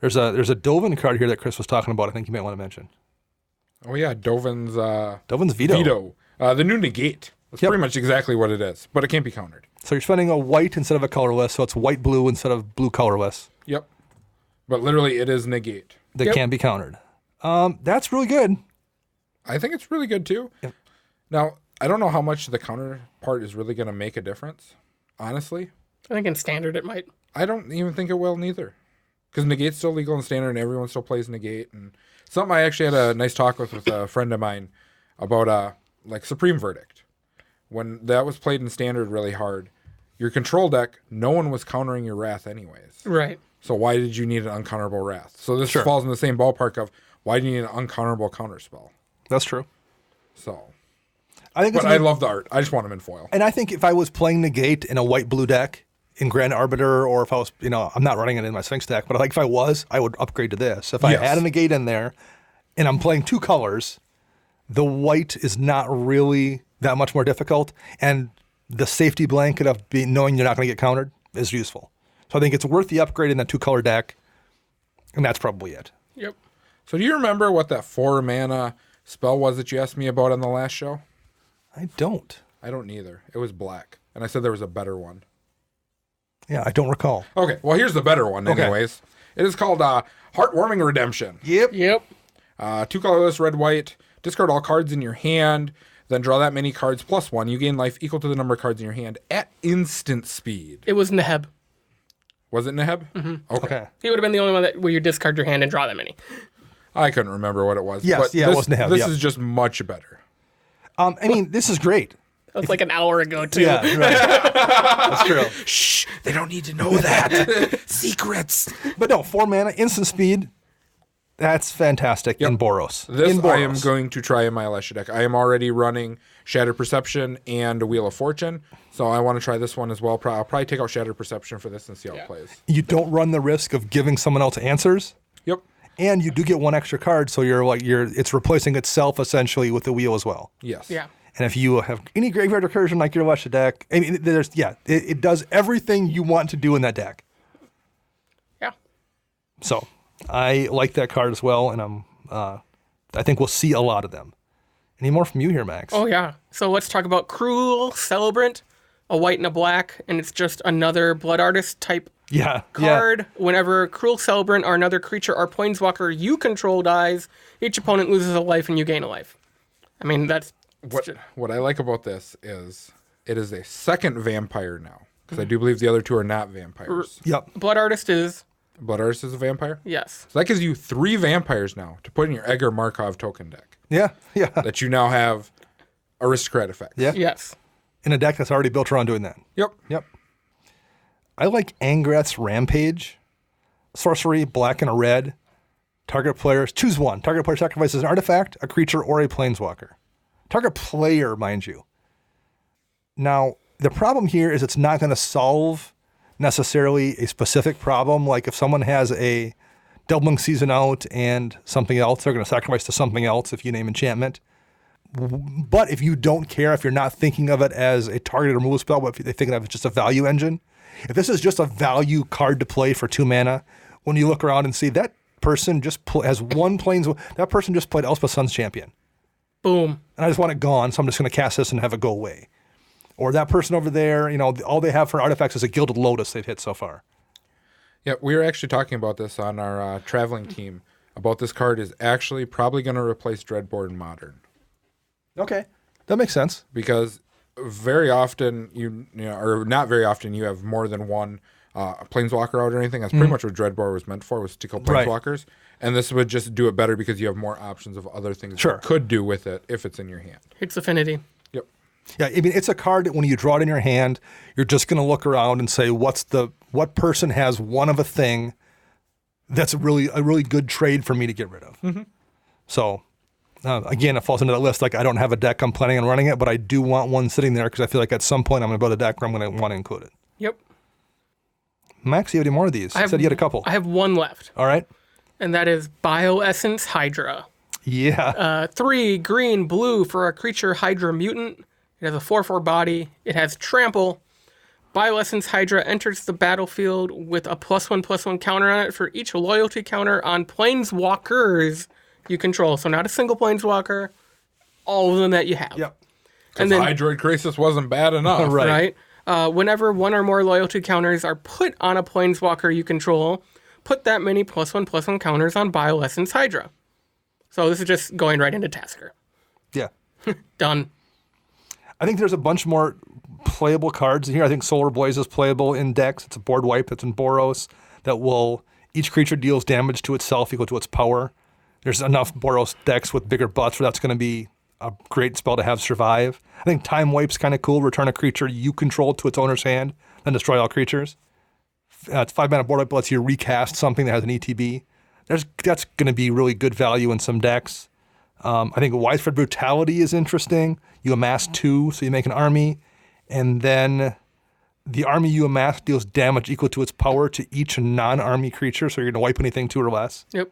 There's a Dovin card here that Chris was talking about I think you might want to mention. Oh, yeah, Dovin's Veto. The new negate. That's pretty much exactly what it is, but it can't be countered. So you're spending a white instead of a colorless, so it's white-blue instead of blue-colorless. Yep. But literally, it is negate. That can be countered. That's really good. I think it's really good, too. Yep. Now, I don't know how much the counter part is really going to make a difference, honestly. I think in Standard it might. I don't even think it will, neither. Because negate's still legal in Standard, and everyone still plays negate. And something I actually had a nice talk with a friend of mine about, Supreme Verdict. When that was played in Standard really hard, your control deck, no one was countering your Wrath anyways. Right. So why did you need an uncounterable Wrath? So this falls in the same ballpark of why do you need an uncounterable counterspell? That's true. So, I love the art. I just want them in foil. And I think if I was playing negate in a white-blue deck in Grand Arbiter, or if I was, I'm not running it in my Sphinx deck, but if I was, I would upgrade to this. If I add a negate in there and I'm playing 2 colors, the white is not really that much more difficult, and the safety blanket of knowing you're not going to get countered is useful. So I think it's worth the upgrade in that 2-color deck, and that's probably it. Yep. So do you remember what that 4-mana spell was that you asked me about on the last show? I don't. I don't either. It was black, and I said there was a better one. Yeah, I don't recall. Okay, well, here's the better one anyways. Okay. It is called Heartwarming Redemption. Yep. 2 colorless, red, white. Discard all cards in your hand. Then draw that many cards plus 1. You gain life equal to the number of cards in your hand at instant speed. It was Neheb. Was it Neheb? Mm-hmm. Okay. He would have been the only one where you discard your hand and draw that many. I couldn't remember what it was. Yes, but it was Neheb. This is just much better. This is great. That was like an hour ago, too. Yeah, right. That's true. Shh, they don't need to know that. Secrets. But no, 4 mana, instant speed. That's fantastic in Boros. This I am going to try in my Alessia deck. I am already running Shattered Perception and Wheel of Fortune, so I want to try this one as well. I'll probably take out Shattered Perception for this and see how it plays. You don't run the risk of giving someone else answers. Yep. And you do get 1 extra card, so it's replacing itself essentially with the wheel as well. Yes. Yeah. And if you have any graveyard recursion like your Alessia deck, it does everything you want to do in that deck. Yeah. So I like that card as well, and I think we'll see a lot of them. Any more from you here, Max? Oh, yeah. So let's talk about Cruel Celebrant, a white and a black, and it's just another Blood Artist type card. Yeah. Whenever Cruel Celebrant or another creature or planeswalker you control dies, each opponent loses a life and you gain a life. I mean, that's... What I like about this is it is a second vampire now, because I do believe the other 2 are not vampires. Yep. Blood Artist is a vampire? Yes. So that gives you 3 vampires now to put in your Edgar Markov token deck. Yeah. That you now have aristocrat effects. Yeah. Yes. In a deck that's already built around doing that. Yep. I like Angrath's Rampage. Sorcery, black and a red. Target players, choose 1. Target player sacrifices an artifact, a creature, or a planeswalker. Target player, mind you. Now, the problem here is it's not going to solve necessarily a specific problem. Like if someone has a Delving Season out and something else, they're going to sacrifice to something else if you name enchantment. But if you don't care, if you're not thinking of it as a targeted removal spell, but if you're thinking of it as just a value engine, if this is just a value card to play for 2 mana, when you look around and see that person just has 1 that person just played Elspeth Sun's Champion. Boom. And I just want it gone, so I'm just going to cast this and have it go away. Or that person over there, all they have for artifacts is a Gilded Lotus they've hit so far. Yeah, we were actually talking about this on our traveling team, about this card is actually probably going to replace Dreadbore in Modern. Okay. That makes sense. Because very often, or not very often, you have more than 1 planeswalker out or anything. That's pretty much what Dreadbore was meant for, was to kill planeswalkers. Right. And this would just do it better because you have more options of other things you could do with it if it's in your hand. It's affinity. Yep. Yeah, I mean, it's a card that when you draw it in your hand, you're just going to look around and say, what person has 1 of a thing that's a really good trade for me to get rid of. Mm-hmm. So, again, it falls into that list. Like, I don't have a deck I'm planning on running it, but I do want 1 sitting there because I feel like at some point I'm going to build a deck where I'm going to want to include it. Yep. Max, you have any more of these? You said you had a couple. I have 1 left. All right. And that is Bioessence Hydra. Yeah. 3 green, blue for a creature Hydra mutant. It has a 4/4 body. It has trample. Bioessence Hydra enters the battlefield with a +1/+1 counter on it for each loyalty counter on planeswalkers you control. So not a single planeswalker, all of them that you have. Yep. Because Hydroid Crisis wasn't bad enough. Right. Whenever one or more loyalty counters are put on a planeswalker you control, put that many +1/+1 counters on Bioluminescence Hydra. So this is just going right into Tasker. Yeah. Done. I think there's a bunch more playable cards in here. I think Solar Blaze is playable in decks. It's a board wipe that's in Boros that each creature deals damage to itself equal to its power. There's enough Boros decks with bigger butts where that's going to be a great spell to have survive. I think Time Wipe's kind of cool. Return a creature you control to its owner's hand, then destroy all creatures. It's 5 mana board wipe, lets you recast something that has an ETB. That's going to be really good value in some decks. I think Widespread Brutality is interesting. You amass 2, so you make an army, and then the army you amass deals damage equal to its power to each non-army creature, so you're going to wipe anything 2 or less. Yep.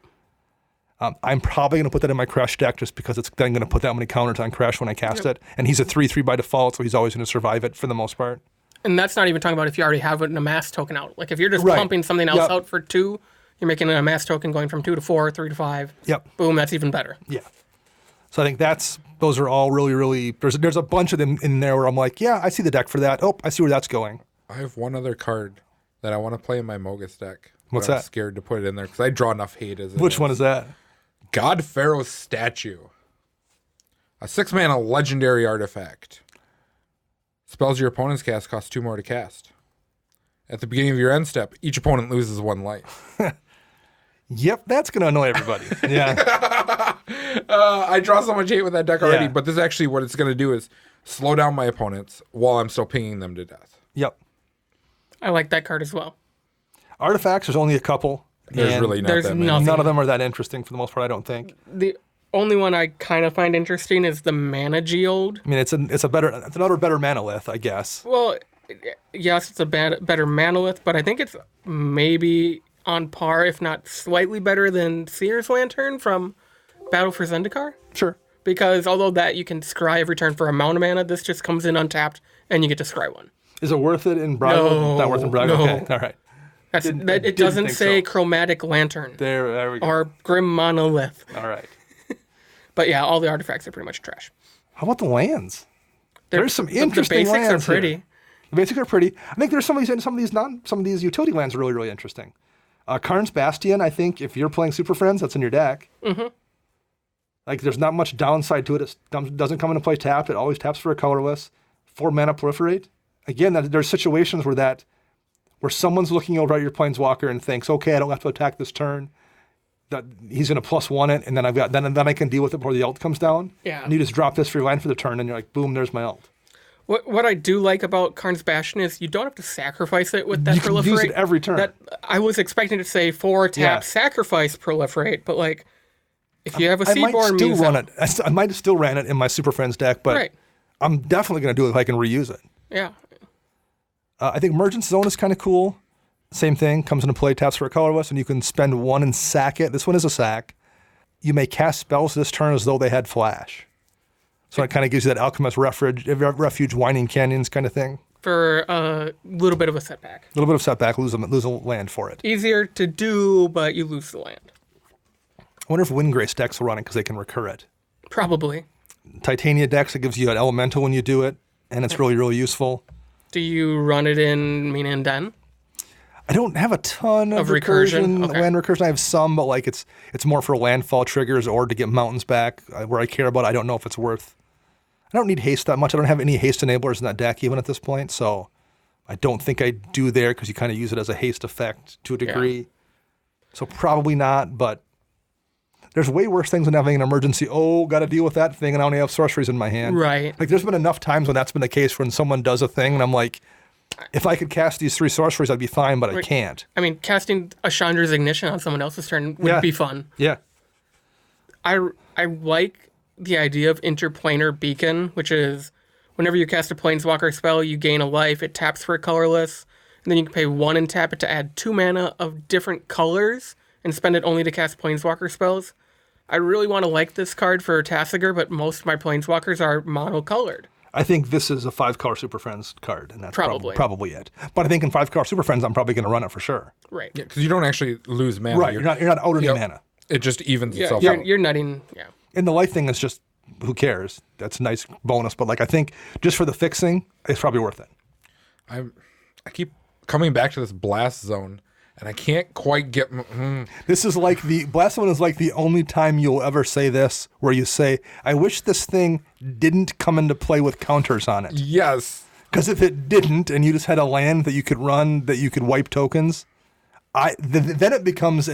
I'm probably going to put that in my Crash deck just because it's then going to put that many counters on Crash when I cast it. And he's a 3/3 by default, so he's always going to survive it for the most part. And that's not even talking about if you already have an amass token out. Like if you're just pumping something else out for 2, you're making an amass token going from 2 to 4, 3 to 5. Yep. Boom, that's even better. Yeah. So I think those are all really, really, there's a bunch of them in there where I'm like, yeah, I see the deck for that. Oh, I see where that's going. I have one other card that I want to play in my Mogus deck. What's that? I'm scared to put it in there because I draw enough hate as it Which one is that? God Pharaoh's Statue. A 6-mana legendary artifact. Spells your opponent's cast cost 2 more to cast. At the beginning of your end step, each opponent loses 1 life. Yep, that's going to annoy everybody. Yeah. I draw so much hate with that deck already, but this is actually what it's going to do is slow down my opponents while I'm still pinging them to death. Yep. I like that card as well. Artifacts, there's only a couple. There's really not that many. None of them are that interesting for the most part, I don't think. The only one I kind of find interesting is the Mana Geode. I mean, it's another better Manolith, I guess. Well, yes, it's a better Manolith, but I think it's maybe on par, if not slightly better than Seer's Lantern from Battle for Zendikar. Sure. Because although that you can scry every turn for amount of mana, this just comes in untapped and you get to scry 1. Is it worth it in Braga? No. Not worth it in Braga? No. Okay, all right. It doesn't say Chromatic Lantern. There we go. Or Grim Monolith. All right. But yeah, all the artifacts are pretty much trash. How about the lands? There's some interesting lands. The basics are pretty. Here. The basics are pretty. I think there's some of these utility lands are really, really interesting. Karn's Bastion, I think if you're playing Super Friends, that's in your deck. Mm-hmm. Like there's not much downside to it. It doesn't come into play tapped. It always taps for a colorless. 4 mana proliferate. Again, there's situations where someone's looking over at your Planeswalker and thinks, okay, I don't have to attack this turn. That he's going to +1 it, and then then I can deal with it before the ult comes down. Yeah. And you just drop this for your land for the turn, and you're like, boom, there's my ult. What I do like about Karn's Bastion is you don't have to sacrifice it with that proliferate. You can use it every turn. I was expecting to say 4 tap sacrifice proliferate, but like if you have a Seaborn I might still ran it in my Super Friends deck, but I'm definitely going to do it if I can reuse it. Yeah. I think Emergence Zone is kind of cool. Same thing, comes into play, taps for a colorless, and you can spend 1 and sack it. This one is a sack. You may cast spells this turn as though they had flash. So it kind of gives you that Alchemist Refuge, Winding Canyons kind of thing. For a little bit of a setback. A little bit of setback, lose a land for it. Easier to do, but you lose the land. I wonder if Windgrace decks will run it because they can recur it. Probably. Titania decks, it gives you an elemental when you do it, and it's really, really useful. Do you run it in Mina and Den? I don't have a ton of recursion. Okay. Land recursion, I have some, but like it's more for landfall triggers or to get mountains back where I care about. I don't know if it's worth. I don't need haste that much. I don't have any haste enablers in that deck even at this point, so I don't think I do there because you kind of use it as a haste effect to a degree. Yeah. So probably not, but there's way worse things than having an emergency. Oh, got to deal with that thing, and I only have sorceries in my hand. Right. Like there's been enough times when that's been the case when someone does a thing, and I'm like, if I could cast these 3 sorceries, I'd be fine, but I can't. I mean, casting a Chandra's Ignition on someone else's turn would be fun. Yeah. I like the idea of Interplanar Beacon, which is whenever you cast a Planeswalker spell, you gain a life, it taps for a colorless, and then you can pay 1 and tap it to add 2 mana of different colors and spend it only to cast Planeswalker spells. I really want to like this card for Tasigur, but most of my Planeswalkers are monocolored. I think this is a 5-color Super Friends card, and that's probably it. But I think in 5-color Super Friends, I'm probably going to run it for sure. Right. Yeah, because you don't actually lose mana. Right, you're not out any mana. It just evens itself out. You're nutting, And the life thing is just who cares? That's a nice bonus. But like, I think just for the fixing, it's probably worth it. I keep coming back to this blast zone, and I can't quite get. This is like the blast zone is like the only time you'll ever say this, where you say, "I wish this thing didn't come into play with counters on it." Yes. Because if it didn't, and you just had a land that you could run, that you could wipe tokens, then it becomes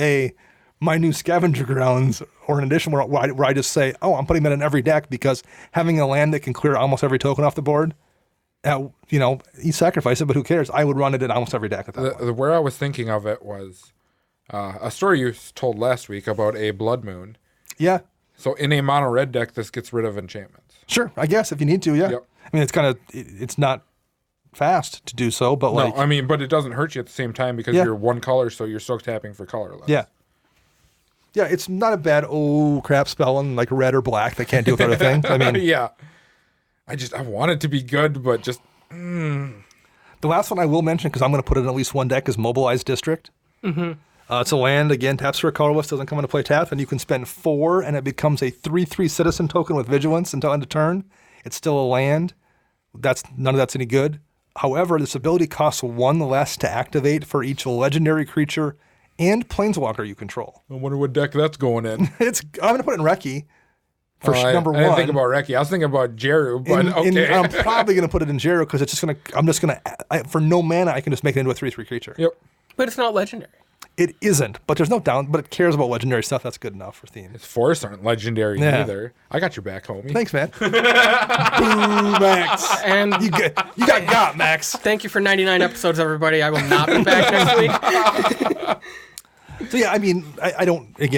my new scavenger grounds or an addition where I just say, oh, I'm putting that in every deck because having a land that can clear almost every token off the board, you sacrifice it, but who cares? I would run it in almost every deck at that point. Where I was thinking of it was a story you told last week about a Blood Moon. Yeah. So in a mono red deck, this gets rid of enchantments. Sure, I guess if you need to, yeah. Yep. I mean, it's not fast to do so, but like... No, I mean, but it doesn't hurt you at the same time because you're one color, so you're still tapping for colorless. Yeah. Yeah, it's not a bad, crap spelling like red or black that can't deal with other things. I mean... Yeah. I want it to be good, but just... The last one I will mention, because I'm going to put it in at least one deck, is Mobilized District. Mm-hmm. It's a land, again, taps for a colorless, doesn't come into play tapped, and you can spend 4, and it becomes a 3/3 citizen token with vigilance until end of turn. It's still a land. None of that's any good. However, this ability costs 1 less to activate for each legendary creature and planeswalker you control. I wonder what deck that's going in. I'm going to put it in Recce for number 1. I didn't think about Recce. I was thinking about Jeru, but okay. I'm probably going to put it in Jeru because I'm just going to, for no mana, I can just make it into a 3/3 creature. Yep. But it's not legendary. It isn't, but there's no but it cares about legendary stuff. That's good enough for themes. Its forests aren't legendary either. I got your back, homie. Thanks, man. Boo, Max. And you got Max. Thank you for 99 episodes, everybody. I will not be back next week. So yeah, I mean, I don't think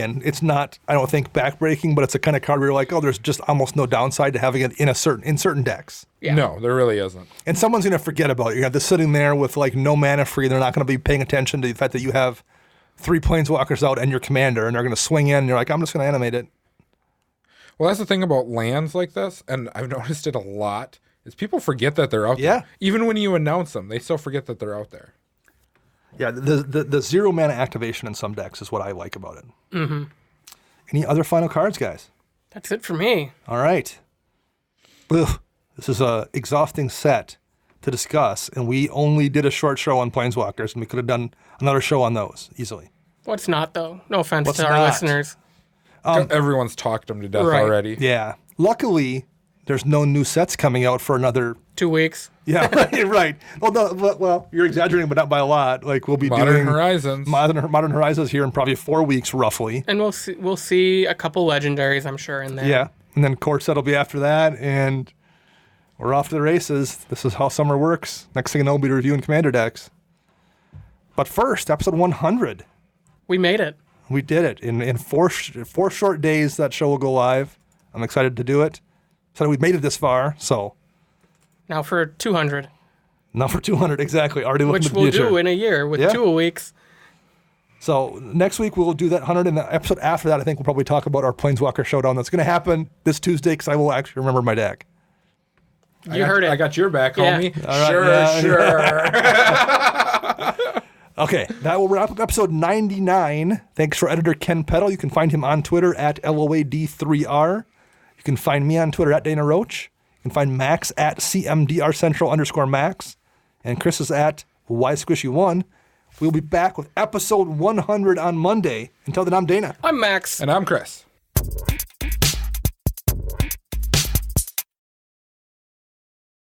backbreaking, but it's a kind of card where you're like, oh, there's just almost no downside to having it in certain decks. Yeah. No, there really isn't. And someone's going to forget about it. You have this sitting there with like no mana free. They're not going to be paying attention to the fact that you have 3 planeswalkers out and your commander, and they're going to swing in, and you're like, I'm just going to animate it. Well, that's the thing about lands like this, and I've noticed it a lot, is people forget that they're out there. Even when you announce them, they still forget that they're out there. Yeah, the 0 mana activation in some decks is what I like about it. Mm-hmm. Any other final cards, guys? That's it for me. All right. Ugh, this is a exhausting set to discuss, and we only did a short show on Planeswalkers, and we could have done another show on those easily. What's not, though? No offense to our listeners. Everyone's talked them to death already. Yeah. Luckily, there's no new sets coming out for another 2 weeks. Yeah, right. Well, you're exaggerating, but not by a lot. Like we'll be doing Modern Horizons here in probably 4 weeks, roughly. And we'll see a couple legendaries, I'm sure, in there. Yeah, and then Court Set will be after that, and we're off to the races. This is how summer works. Next thing you know, we'll be reviewing Commander decks. But first, episode 100. We made it. We did it. In 4 short days, that show will go live. I'm excited to do it. So we made it this far, so... Now for 200. Now for 200, exactly. Already looking at the future. Which we'll do in a year with 2 weeks. So next week we'll do that 100, and the episode after that I think we'll probably talk about our Planeswalker Showdown that's going to happen this Tuesday because I will actually remember my deck. You heard it. I got your back, homie. Right, Sure. Okay, that will wrap up episode 99. Thanks for editor Ken Peddle. You can find him on Twitter at LOAD3R. You can find me on Twitter at Dana Roach. You can find Max at CMDRCentral_Max. And Chris is at YSquishy1. We'll be back with episode 100 on Monday. Until then, I'm Dana. I'm Max. And I'm Chris.